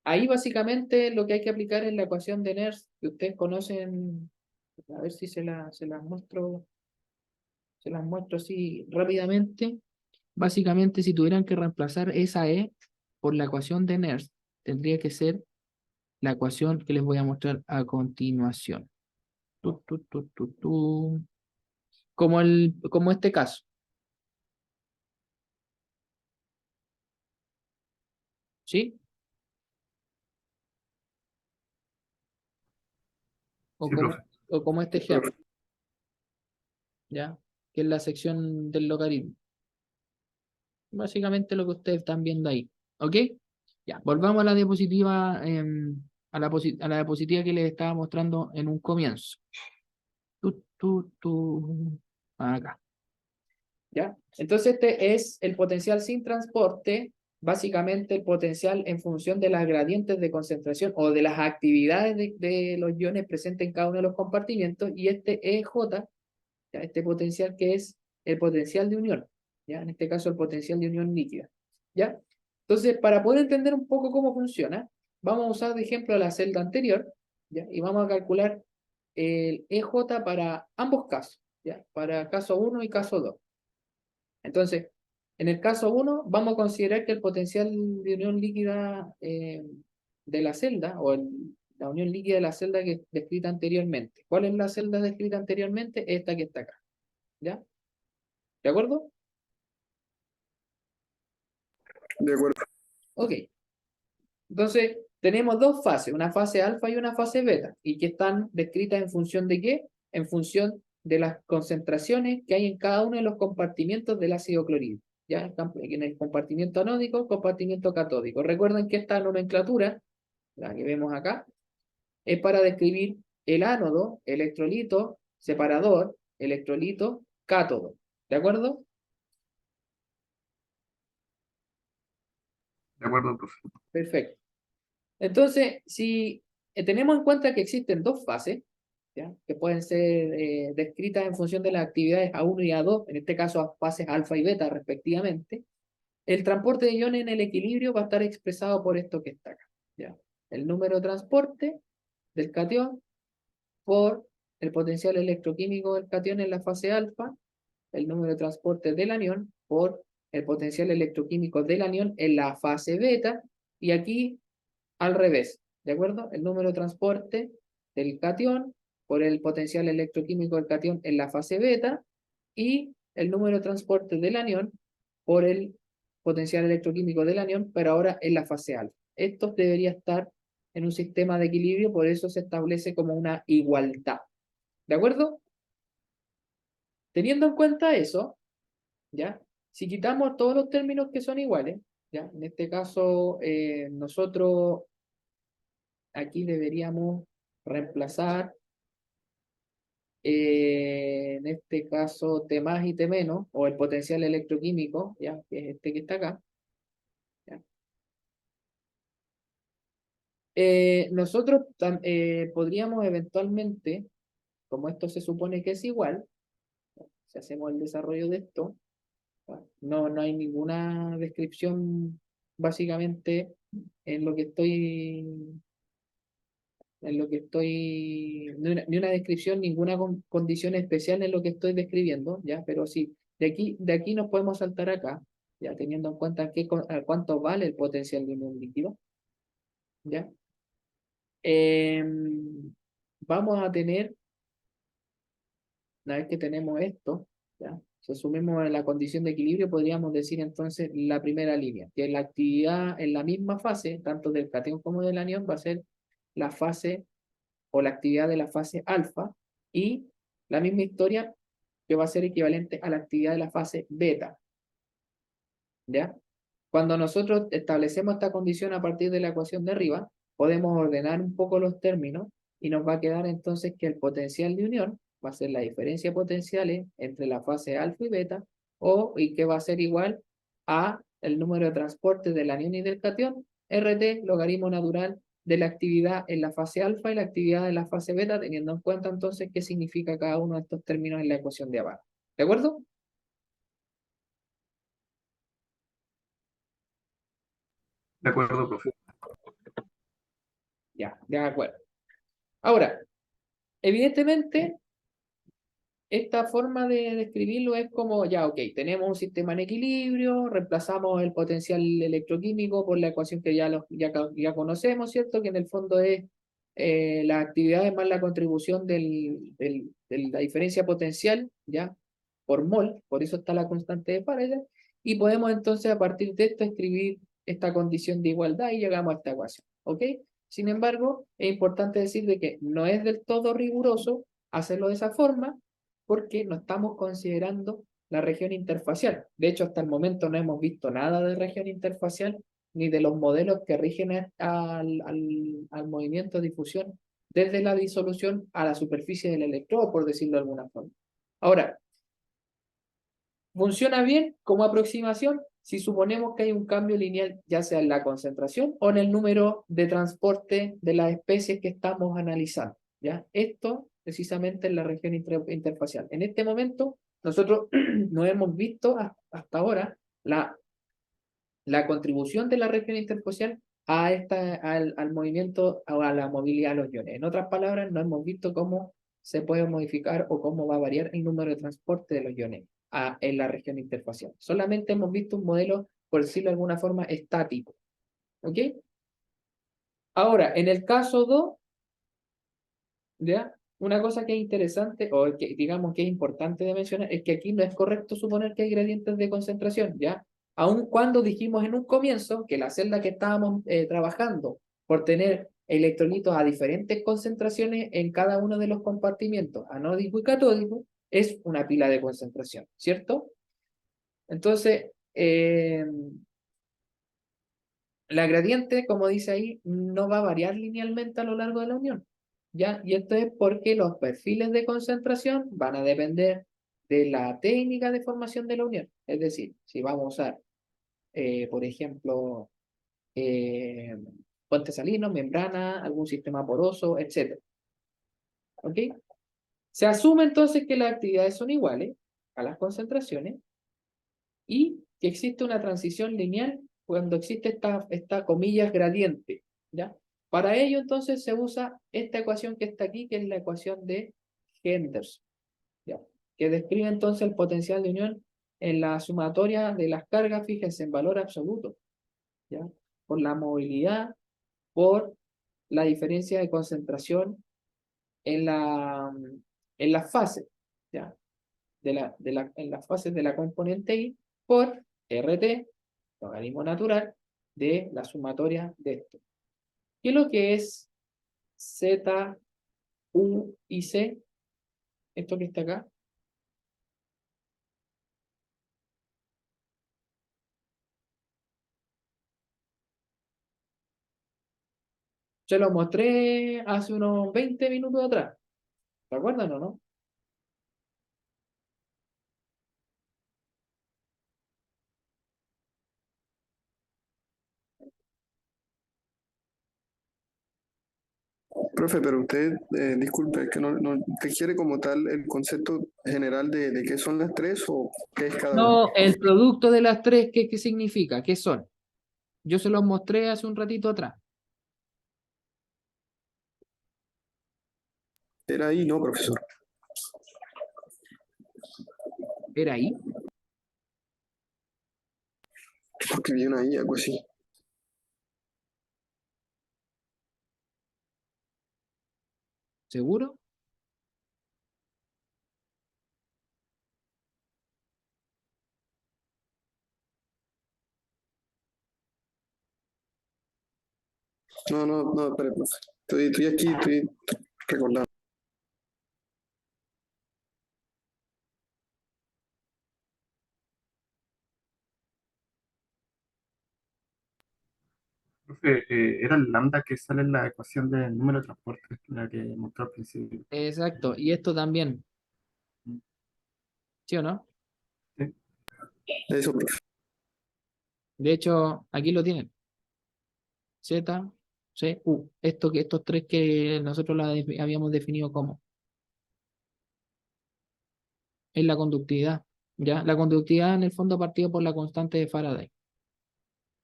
Ahí básicamente lo que hay que aplicar es la ecuación de Nernst, que ustedes conocen, a ver si se las muestro así rápidamente. Básicamente, si tuvieran que reemplazar esa E por la ecuación de Nernst, tendría que ser la ecuación que les voy a mostrar a continuación. Como este caso. ¿Sí? O Sí, como, profe. o como este ejemplo, ¿ya? Que es la sección del logaritmo. Básicamente lo que ustedes están viendo ahí. ¿Ok? Ya, volvamos a la diapositiva, a la diapositiva que les estaba mostrando en un comienzo. Acá. ¿Ya? Entonces este es el potencial sin transporte, básicamente el potencial en función de las gradientes de concentración o de las actividades de los iones presentes en cada uno de los compartimientos, y este EJ, ¿ya? Este potencial que es el potencial de unión, ¿ya? En este caso el potencial de unión líquida, ¿ya? Entonces, para poder entender un poco cómo funciona, vamos a usar de ejemplo la celda anterior, ¿ya? Y vamos a calcular el EJ para ambos casos, ¿ya? Para caso 1 y caso 2. Entonces, En el caso 1, vamos a considerar que el potencial de unión líquida de la celda, la unión líquida de la celda que descrita anteriormente. ¿Cuál es la celda descrita anteriormente? Esta que está acá. ¿Ya? ¿De acuerdo? De acuerdo. Ok. Entonces, tenemos dos fases, una fase alfa y una fase beta, y que están descritas en función de qué? En función de las concentraciones que hay en cada uno de los compartimientos del ácido clorhídrico. ¿Ya? En el compartimiento anódico, compartimiento catódico. Recuerden que esta nomenclatura, la que vemos acá, es para describir el ánodo, electrolito, separador, electrolito, cátodo. ¿De acuerdo? De acuerdo, profe. Perfecto. Entonces, si tenemos en cuenta que existen dos fases, ¿ya? Que pueden ser descritas en función de las actividades A1 y A2, en este caso a fases alfa y beta respectivamente, el transporte de iones en el equilibrio va a estar expresado por esto que está acá. ¿Ya? El número de transporte del catión por el potencial electroquímico del catión en la fase alfa, el número de transporte del anión por el potencial electroquímico del anión en la fase beta, y aquí al revés, ¿de acuerdo? El número de transporte del catión por el potencial electroquímico del catión en la fase beta y el número de transporte del anión por el potencial electroquímico del anión, pero ahora en la fase alfa. Esto debería estar en un sistema de equilibrio, por eso se establece como una igualdad. ¿De acuerdo? Teniendo en cuenta eso, ¿ya? Si quitamos todos los términos que son iguales, ¿ya? En este caso, nosotros aquí deberíamos reemplazar, en este caso, T más y T menos, o el potencial electroquímico, ¿ya? Que es este que está acá. ¿Ya? Nosotros podríamos eventualmente, como esto se supone que es igual, ¿ya? Si hacemos el desarrollo de esto, ¿ya? No hay ninguna descripción básicamente en lo que estoy ni una descripción, ninguna condición especial en lo que estoy describiendo, ¿ya? Pero sí, de aquí nos podemos saltar acá, ya teniendo en cuenta a cuánto vale el potencial de un líquido, ¿ya? Vamos a tener, una vez que tenemos esto, ¿ya? Si asumimos la condición de equilibrio, podríamos decir entonces la primera línea, que la actividad en la misma fase, tanto del catión como del anión, va a ser la fase o la actividad de la fase alfa, y la misma historia que va a ser equivalente a la actividad de la fase beta. ¿Ya? Cuando nosotros establecemos esta condición a partir de la ecuación de arriba, podemos ordenar un poco los términos y nos va a quedar entonces que el potencial de unión va a ser la diferencia de potenciales entre la fase alfa y beta, y que va a ser igual a el número de transporte del anión y del catión, RT, logaritmo natural de la actividad en la fase alfa y la actividad en la fase beta, teniendo en cuenta entonces qué significa cada uno de estos términos en la ecuación de abajo. ¿De acuerdo? De acuerdo, profe. Ya, de acuerdo. Ahora, evidentemente, esta forma de describirlo es como, ya, ok, tenemos un sistema en equilibrio, reemplazamos el potencial electroquímico por la ecuación que ya conocemos, ¿cierto? Que en el fondo es las actividades más la contribución de la diferencia potencial, ¿ya? Por mol, por eso está la constante de Faraday, y podemos entonces a partir de esto escribir esta condición de igualdad y llegamos a esta ecuación, ¿ok? Sin embargo, es importante decir de que no es del todo riguroso hacerlo de esa forma, porque no estamos considerando la región interfacial. De hecho, hasta el momento no hemos visto nada de región interfacial ni de los modelos que rigen al movimiento de difusión desde la disolución a la superficie del electrodo, por decirlo de alguna forma. Ahora, funciona bien como aproximación si suponemos que hay un cambio lineal, ya sea en la concentración o en el número de transporte de las especies que estamos analizando. ¿Ya? Esto precisamente en la región interfacial. En este momento, nosotros no hemos visto hasta ahora la contribución de la región interfacial al movimiento o a la movilidad de los iones. En otras palabras, no hemos visto cómo se puede modificar o cómo va a variar el número de transporte de los iones. en la región interfacial. Solamente hemos visto un modelo, por decirlo de alguna forma, estático. ¿Ok? Ahora, en el caso 2, ¿ya? Una cosa que es interesante, o que digamos que es importante de mencionar, es que aquí no es correcto suponer que hay gradientes de concentración, ¿ya? Aun cuando dijimos en un comienzo que la celda que estábamos trabajando por tener electrolitos a diferentes concentraciones en cada uno de los compartimientos, anódico y catódico, es una pila de concentración, ¿cierto? Entonces, la gradiente, como dice ahí, no va a variar linealmente a lo largo de la unión, ¿ya? Y esto es porque los perfiles de concentración van a depender de la técnica de formación de la unión. Es decir, si vamos a usar, por ejemplo, eh, puente salino, membrana, algún sistema poroso, etc. ¿Ok? Se asume entonces que las actividades son iguales a las concentraciones y que existe una transición lineal cuando existe esta comillas gradiente, ¿ya? Para ello entonces se usa esta ecuación que está aquí, que es la ecuación de Henderson, ¿ya? Que describe entonces el potencial de unión en la sumatoria de las cargas, fíjense, en valor absoluto, ¿ya? Por la movilidad, por la diferencia de concentración en las fases, ¿ya? En las fases de la componente I por RT, logaritmo natural, de la sumatoria de esto. ¿Qué es lo que es Z, U y C? Esto que está acá. Se lo mostré hace unos 20 minutos atrás. ¿Se acuerdan o no? Profe, pero usted, disculpe, es que no requiere como tal el concepto general de qué son las tres o qué es cada una. No, el producto de las tres, ¿qué significa? ¿Qué son? Yo se los mostré hace un ratito atrás. Era ahí, no, profesor. ¿Era ahí? Porque vi una ahí, algo así. ¿Seguro? No, espere, profe. Estoy aquí, estoy recordando. Profe, era el lambda que sale en la ecuación del número de transporte, la que mostró al principio. Exacto. Y esto también. ¿Sí o no? ¿Sí? Eso, profe. De hecho, aquí lo tienen. Z, C, U. Estos tres que nosotros habíamos definido como. Es la conductividad. ¿Ya? La conductividad en el fondo partido por la constante de Faraday.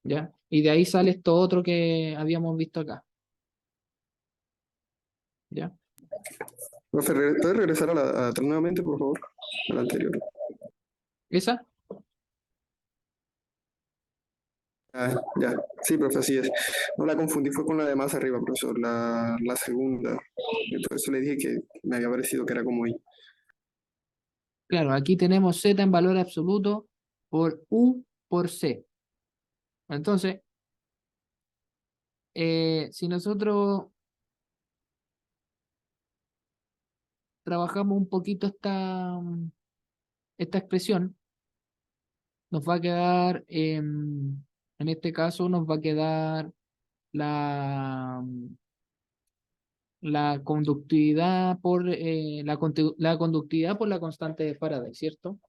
¿Ya? Y de ahí sale esto otro que habíamos visto acá. ¿Ya? Profe, ¿puede regresar a atrás nuevamente, por favor? A la anterior. ¿Esa? Ah, ya. Sí, profe, así es. No la confundí, fue con la de más arriba, profesor, la segunda. Y por eso le dije que me había parecido que era como I. Claro, aquí tenemos Z en valor absoluto por U por C. Entonces, si nosotros trabajamos un poquito esta expresión, nos va a quedar, en este caso, nos va a quedar la, la conductividad por la conductividad por la constante de Faraday, ¿cierto?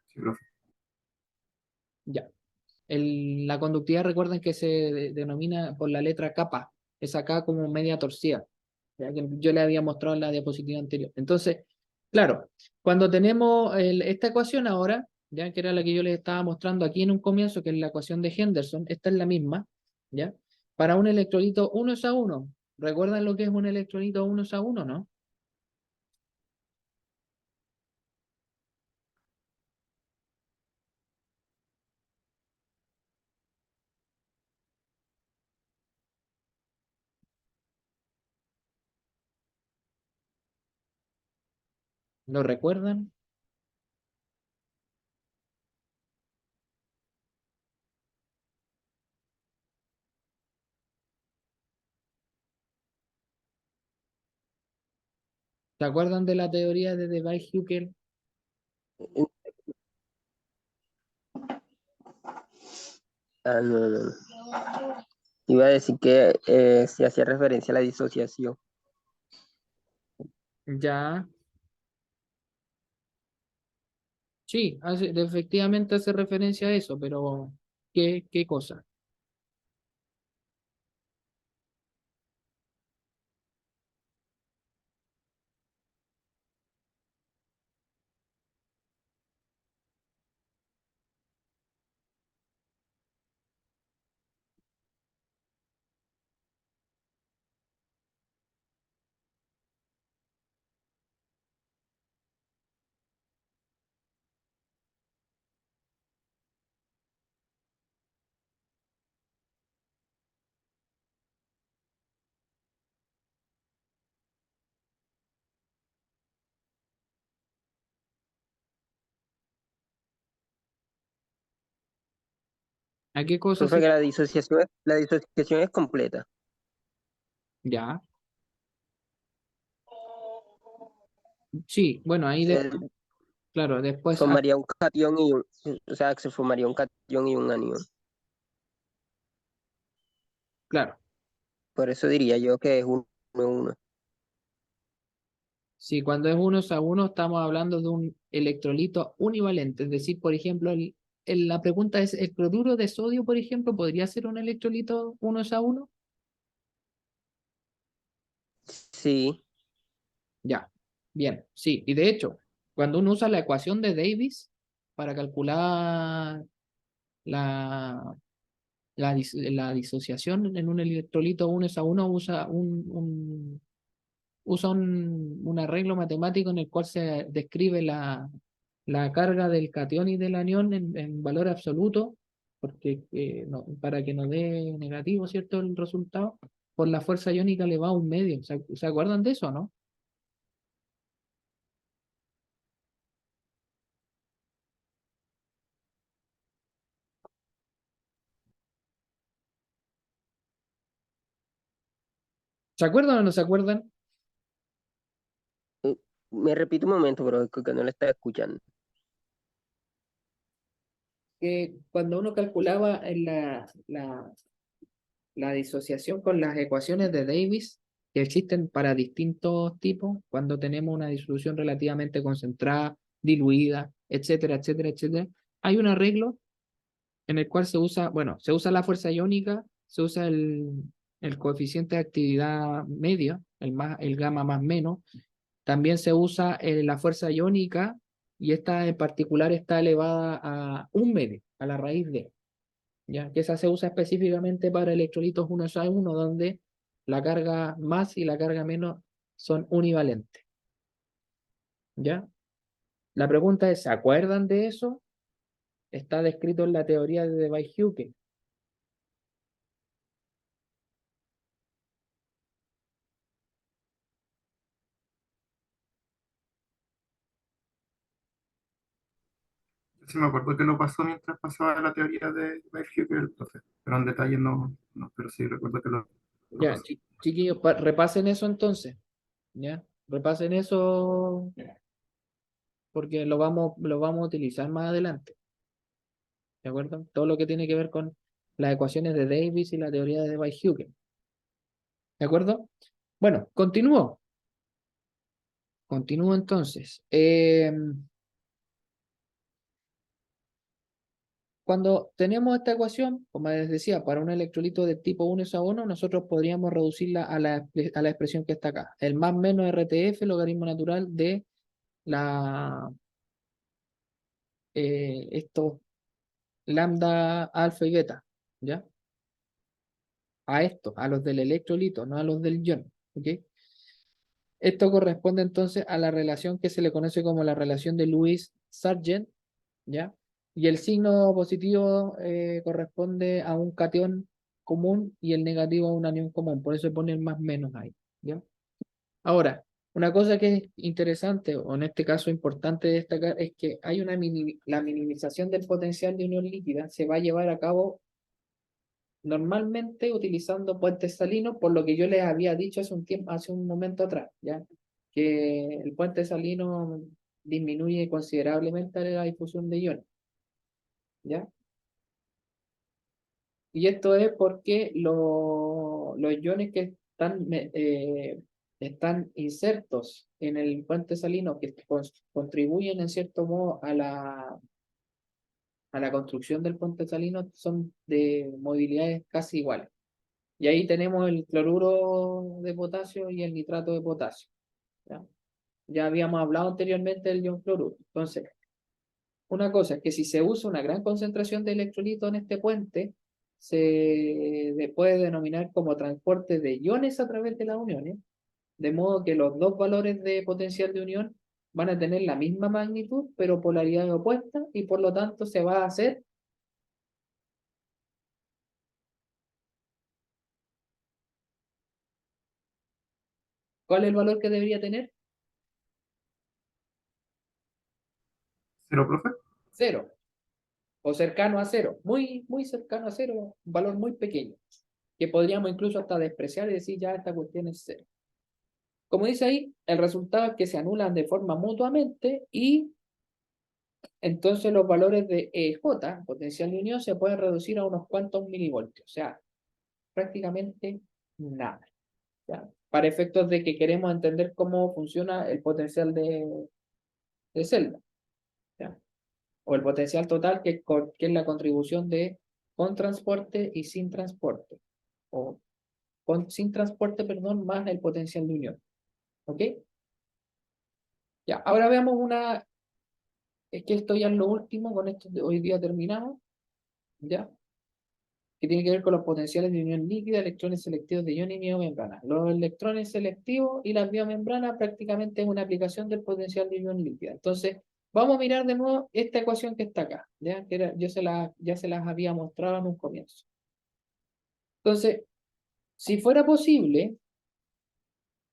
Sí, profe. Ya. La conductividad, recuerden que se denomina por la letra kappa, es acá como media torcida, ya que yo le había mostrado en la diapositiva anterior. Entonces, claro, cuando tenemos esta ecuación ahora, ya que era la que yo les estaba mostrando aquí en un comienzo, que es la ecuación de Henderson, esta es la misma, ¿ya? Para un electrolito 1 es a 1, ¿Recuerdan lo que es un electrolito 1 a 1, no? ¿Lo recuerdan? ¿Se acuerdan de la teoría de Debye-Hückel? Ah, no, no, no. Iba a decir que se hacía referencia a la disociación. Ya, sí, efectivamente hace referencia a eso, pero ¿qué cosa? ¿A qué cosa Profe, se... que la disociación es completa. Ya, sí, bueno, ahí Se después, claro, después, formaría un catión y un, o sea, que se formaría un catión y un anión. claro, Por eso diría yo que es 1 a 1. sí, cuando es 1 a 1 estamos hablando de un electrolito univalente, es decir, por ejemplo, la pregunta es, ¿el cloruro de sodio, por ejemplo, podría ser un electrolito 1 a 1? Sí, Ya, bien, sí, y de hecho, cuando uno usa la ecuación de Davis para calcular la, la disociación en un electrolito 1 a 1, usa un arreglo matemático en el cual se describe la carga del catión y del anión en valor absoluto, porque para que no dé negativo, ¿cierto? El resultado, por la fuerza iónica elevada a 1 medio. ¿Se acuerdan de eso, no? ¿Se acuerdan o no se acuerdan? me repito un momento, pero es que no le estaba escuchando. Que cuando uno calculaba la disociación con las ecuaciones de Davis, que existen para distintos tipos, cuando tenemos una disolución relativamente concentrada, diluida, etcétera, etcétera, etcétera, hay un arreglo en el cual se usa, bueno, se usa la fuerza iónica, se usa el coeficiente de actividad media, el gamma más menos, también se usa la fuerza iónica y esta en particular está elevada a 1 medio, a la raíz de. ¿Ya? Que esa se usa específicamente para electrolitos 1 a 1, donde la carga más y la carga menos son univalentes. ¿Ya? La pregunta es, ¿se acuerdan de eso? Está descrito en la teoría de Debye-Hückel. Yo sí me acuerdo que lo pasó mientras pasaba la teoría de Weishuber, profe, pero en detalle no, pero sí recuerdo que lo Ya, pasó. chiquillos, repasen eso entonces. ¿Ya? Repasen eso porque lo vamos a utilizar más adelante. ¿De acuerdo? Todo lo que tiene que ver con las ecuaciones de Davis y la teoría de Debye-Hückel. ¿De acuerdo? Bueno, continúo. Continúo entonces. Cuando tenemos esta ecuación, como les decía, para un electrolito de tipo 1 a 1, nosotros podríamos reducirla a la expresión que está acá. El más menos RTF, logaritmo natural de esto lambda, alfa y beta. ¿Ya? a estos, a los del electrolito, no a los del ion. ¿Ok? Esto corresponde entonces a la relación que se le conoce como la relación de Lewis-Sargent, ¿ya? Y el signo positivo corresponde a un catión común y el negativo a un anión común, por eso se pone el más menos ahí, ¿ya? Ahora, una cosa que es interesante, o en este caso importante destacar, es que hay la minimización del potencial de unión líquida se va a llevar a cabo normalmente utilizando puentes salinos, por lo que yo les había dicho hace un tiempo, hace un momento atrás, ¿ya? Que el puente salino disminuye considerablemente la difusión de iones, ¿ya? Y esto es porque los iones que están insertos en el puente salino, que contribuyen en cierto modo a la construcción del puente salino, son de movilidades casi iguales. Y ahí tenemos el cloruro de potasio y el nitrato de potasio. ¿Ya? Ya habíamos hablado anteriormente del ion cloruro. Entonces, una cosa es que si se usa una gran concentración de electrolito en este puente, se le puede denominar como transporte de iones a través de las uniones, de modo que los dos valores de potencial de unión van a tener la misma magnitud, pero polaridades opuestas, y por lo tanto se va a hacer. ¿Cuál es el valor que debería tener? ¿Cero, profe? Cero, o cercano a cero, muy, muy cercano a cero, un valor muy pequeño, que podríamos incluso hasta despreciar y decir ya esta cuestión es cero. Como dice ahí, el resultado es que se anulan de forma mutuamente y entonces los valores de EJ, potencial de unión, se pueden reducir a unos cuantos milivoltios, o sea, prácticamente nada. ¿Ya? Para efectos de que queremos entender cómo funciona el potencial de celda, ¿ya? O el potencial total, que es la contribución de con transporte y sin transporte, o sin transporte, perdón, más el potencial de unión. ¿Ok? Ya, ahora veamos es que esto ya es lo último, con esto hoy día terminamos, ¿ya? Que tiene que ver con los potenciales de unión líquida, electrones selectivos de ion y biomembrana. Los electrones selectivos y las biomembranas prácticamente es una aplicación del potencial de unión líquida. Entonces, vamos a mirar de nuevo esta ecuación que está acá, ¿ya? Ya se las había mostrado en un comienzo. Entonces, si fuera posible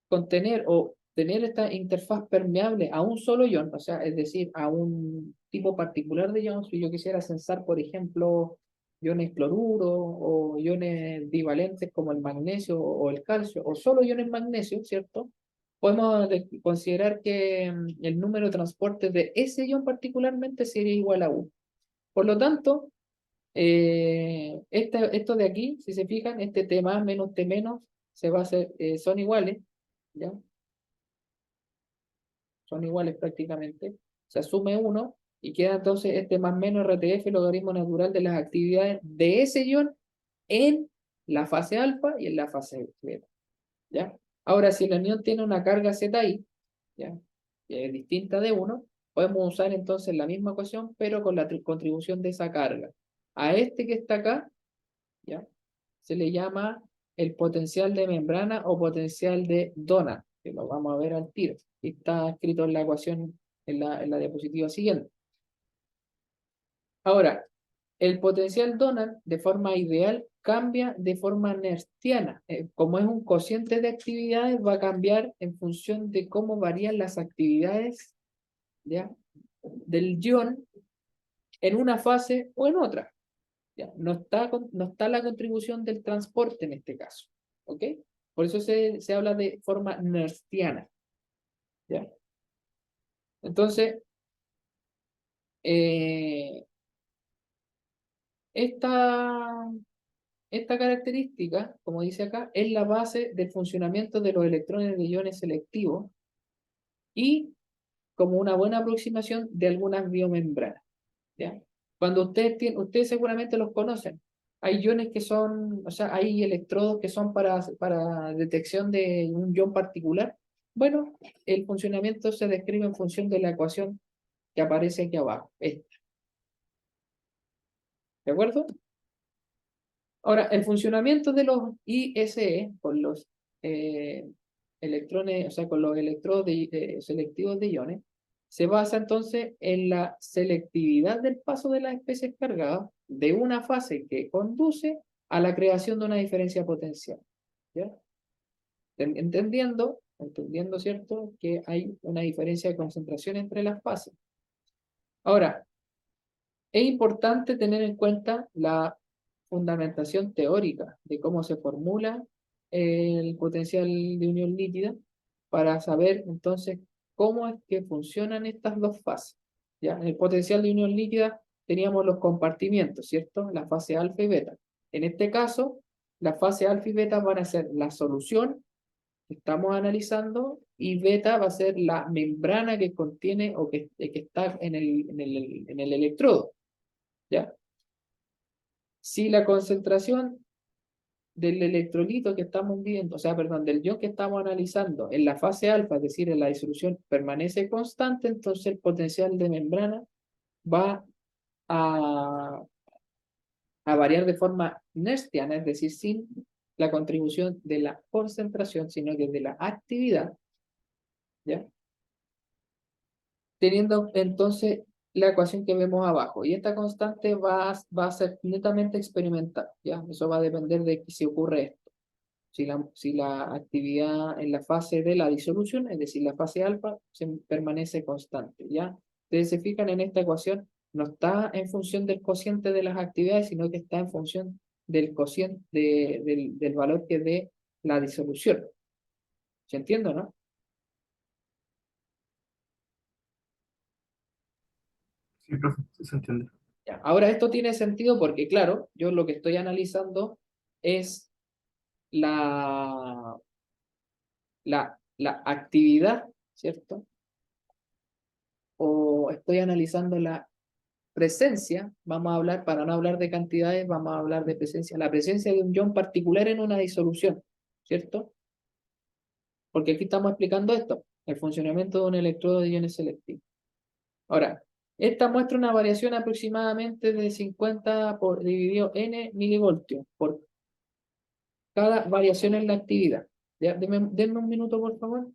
contener o tener esta interfaz permeable a un solo ion, o sea, es decir, a un tipo particular de ion, si yo quisiera censar, por ejemplo, iones cloruro o iones divalentes como el magnesio o el calcio, o solo iones magnesio, ¿cierto? Podemos considerar que el número de transportes de ese ion particularmente sería igual a 1. Por lo tanto, esto de aquí, si se fijan, este T más menos T menos se va a hacer, son iguales, ¿ya? Son iguales prácticamente. Se asume 1 y queda entonces este más menos RTF, logaritmo natural de las actividades de ese ion en la fase alfa y en la fase beta, ¿ya? Ahora, si la unión tiene una carga ZI, ¿ya? Que es distinta de 1, podemos usar entonces la misma ecuación, pero con la contribución de esa carga. A este que está acá, ¿ya? Se le llama el potencial de membrana o potencial de Donat, que lo vamos a ver al tiro. Está escrito en la ecuación, en la diapositiva siguiente. Ahora, el potencial Donat de forma ideal cambia de forma nernstiana. Como es un cociente de actividades, va a cambiar en función de cómo varían las actividades, ¿ya? Del ion en una fase o en otra. ¿Ya? No está la contribución del transporte en este caso. ¿Ok? Por eso se habla de forma nernstiana. ¿Ya? Entonces, eh, esta, esta característica, como dice acá, es la base del funcionamiento de los electrones de iones selectivos y como una buena aproximación de algunas biomembranas. ¿Ya? Cuando ustedes seguramente los conocen, hay iones que son, o sea, hay electrodos que son para detección de un ion particular. Bueno, el funcionamiento se describe en función de la ecuación que aparece aquí abajo. ¿De acuerdo? Ahora, el funcionamiento de los ISE con los electrones, o sea, con los electrodos selectivos de iones, se basa entonces en la selectividad del paso de las especies cargadas de una fase que conduce a la creación de una diferencia potencial. ¿Ya? Entendiendo, ¿cierto?, que hay una diferencia de concentración entre las fases. Ahora, es importante tener en cuenta la fundamentación teórica de cómo se formula el potencial de unión líquida para saber entonces cómo es que funcionan estas dos fases. ¿Ya? En el potencial de unión líquida teníamos los compartimientos, ¿cierto? La fase alfa y beta. En este caso, la fase alfa y beta van a ser la solución que estamos analizando y beta va a ser la membrana que contiene o que está en el electrodo. ¿Ya? Si la concentración del electrolito que estamos viendo, o sea, perdón, del ion que estamos analizando en la fase alfa, es decir, en la disolución, permanece constante, entonces el potencial de membrana va a, a variar de forma nernstiana, es decir, sin la contribución de la concentración, sino que de la actividad, ¿ya? Teniendo entonces la ecuación que vemos abajo. Y esta constante va a ser netamente experimental, ¿ya? Eso va a depender de si ocurre esto. Si la actividad en la fase de la disolución, es decir, la fase alfa, permanece constante, ¿ya? Ustedes se fijan en esta ecuación, no está en función del cociente de las actividades, sino que está en función del cociente, del valor que dé la disolución. ¿Se entiende, no? Sí, profe, sí se entiende. Ya. Ahora, esto tiene sentido porque, claro, yo lo que estoy analizando es la, la actividad, ¿cierto? O estoy analizando la presencia, vamos a hablar, para no hablar de cantidades, vamos a hablar de presencia, la presencia de un ion particular en una disolución, ¿cierto? Porque aquí estamos explicando esto, el funcionamiento de un electrodo de iones selectivos. Ahora, esta muestra una variación aproximadamente de 50 por dividido n milivoltios por cada variación en la actividad. ¿Ya? Denme un minuto, por favor.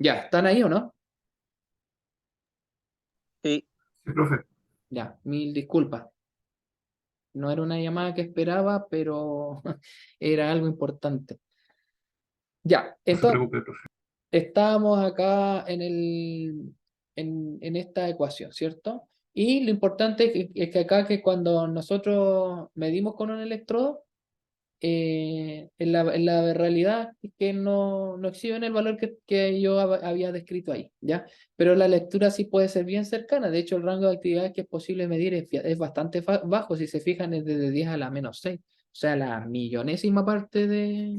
Ya, ¿están ahí o no? Sí, Sí, profe. Ya, mil disculpas. No era una llamada que esperaba, pero era algo importante. Ya, No se entonces preocupe, profe. estábamos acá en esta ecuación, ¿cierto? Y lo importante es que acá que cuando nosotros medimos con un electrodo, en la realidad es que no exhiben el valor que yo había descrito ahí, ¿ya? Pero la lectura sí puede ser bien cercana. De hecho, el rango de actividades que es posible medir es bastante bajo. Si se fijan, es desde 10 a la menos 6. O sea, la millonésima parte de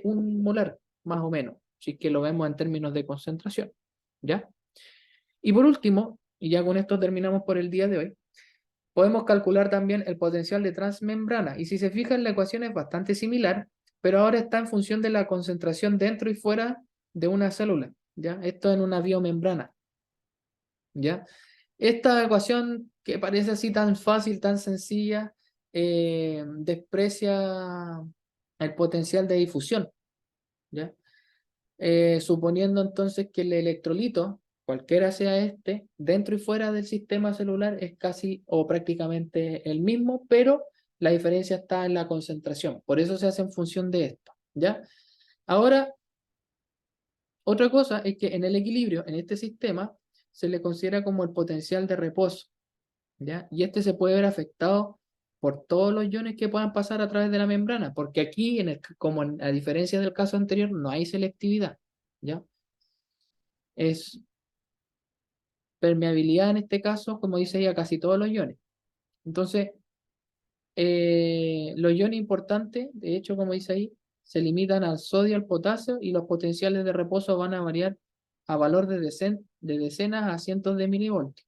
un molar, más o menos, si es que lo vemos en términos de concentración, ¿ya? Y por último, y ya con esto terminamos por el día de hoy, podemos calcular también el potencial de transmembrana. Y si se fijan, la ecuación es bastante similar, pero ahora está en función de la concentración dentro y fuera de una célula, ¿ya? Esto en una biomembrana, ¿ya? Esta ecuación que parece así tan fácil, tan sencilla, desprecia el potencial de difusión, ¿ya? Suponiendo entonces que el electrolito, cualquiera sea este, dentro y fuera del sistema celular es casi o prácticamente el mismo, pero la diferencia está en la concentración. Por eso se hace en función de esto, ¿ya? Ahora, otra cosa es que en el equilibrio, en este sistema, se le considera como el potencial de reposo, ¿ya? Y este se puede ver afectado por todos los iones que puedan pasar a través de la membrana, porque aquí, a diferencia del caso anterior, no hay selectividad, ¿ya? Es permeabilidad en este caso, como dice ella, casi todos los iones. Entonces, los iones importantes, de hecho, como dice ahí, se limitan al sodio, al potasio, y los potenciales de reposo van a variar a valor de decenas a cientos de milivoltios,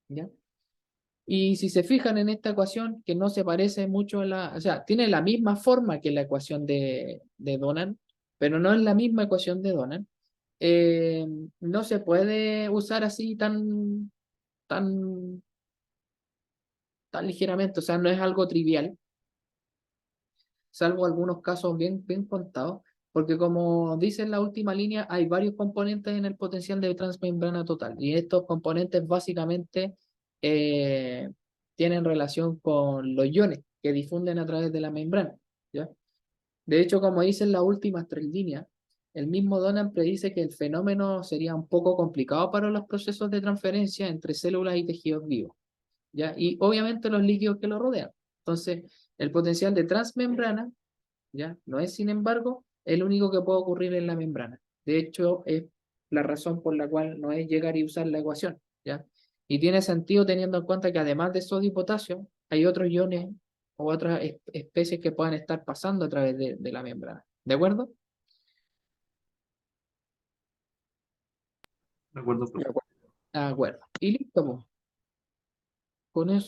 ¿ya? Y si se fijan en esta ecuación, que no se parece mucho o sea, tiene la misma forma que la ecuación de Donald, pero no es la misma ecuación de Donald, eh, no se puede usar así tan, tan ligeramente, o sea, no es algo trivial, salvo algunos casos bien, bien contados, porque como dice en la última línea, hay varios componentes en el potencial de transmembrana total, y estos componentes básicamente eh, tienen relación con los iones que difunden a través de la membrana, ¿ya? De hecho, como dicen las últimas tres líneas, el mismo Donald predice que el fenómeno sería un poco complicado para los procesos de transferencia entre células y tejidos vivos, ¿ya? Y obviamente los líquidos que lo rodean. Entonces, el potencial de transmembrana, ¿ya? No es, sin embargo, el único que puede ocurrir en la membrana. De hecho, es la razón por la cual no es llegar y usar la ecuación, ¿ya? Y tiene sentido teniendo en cuenta que además de sodio y potasio, hay otros iones o otras especies que puedan estar pasando a través de la membrana. ¿De acuerdo? De acuerdo, de profe. acuerdo. De acuerdo. Y listo, pues. Con eso.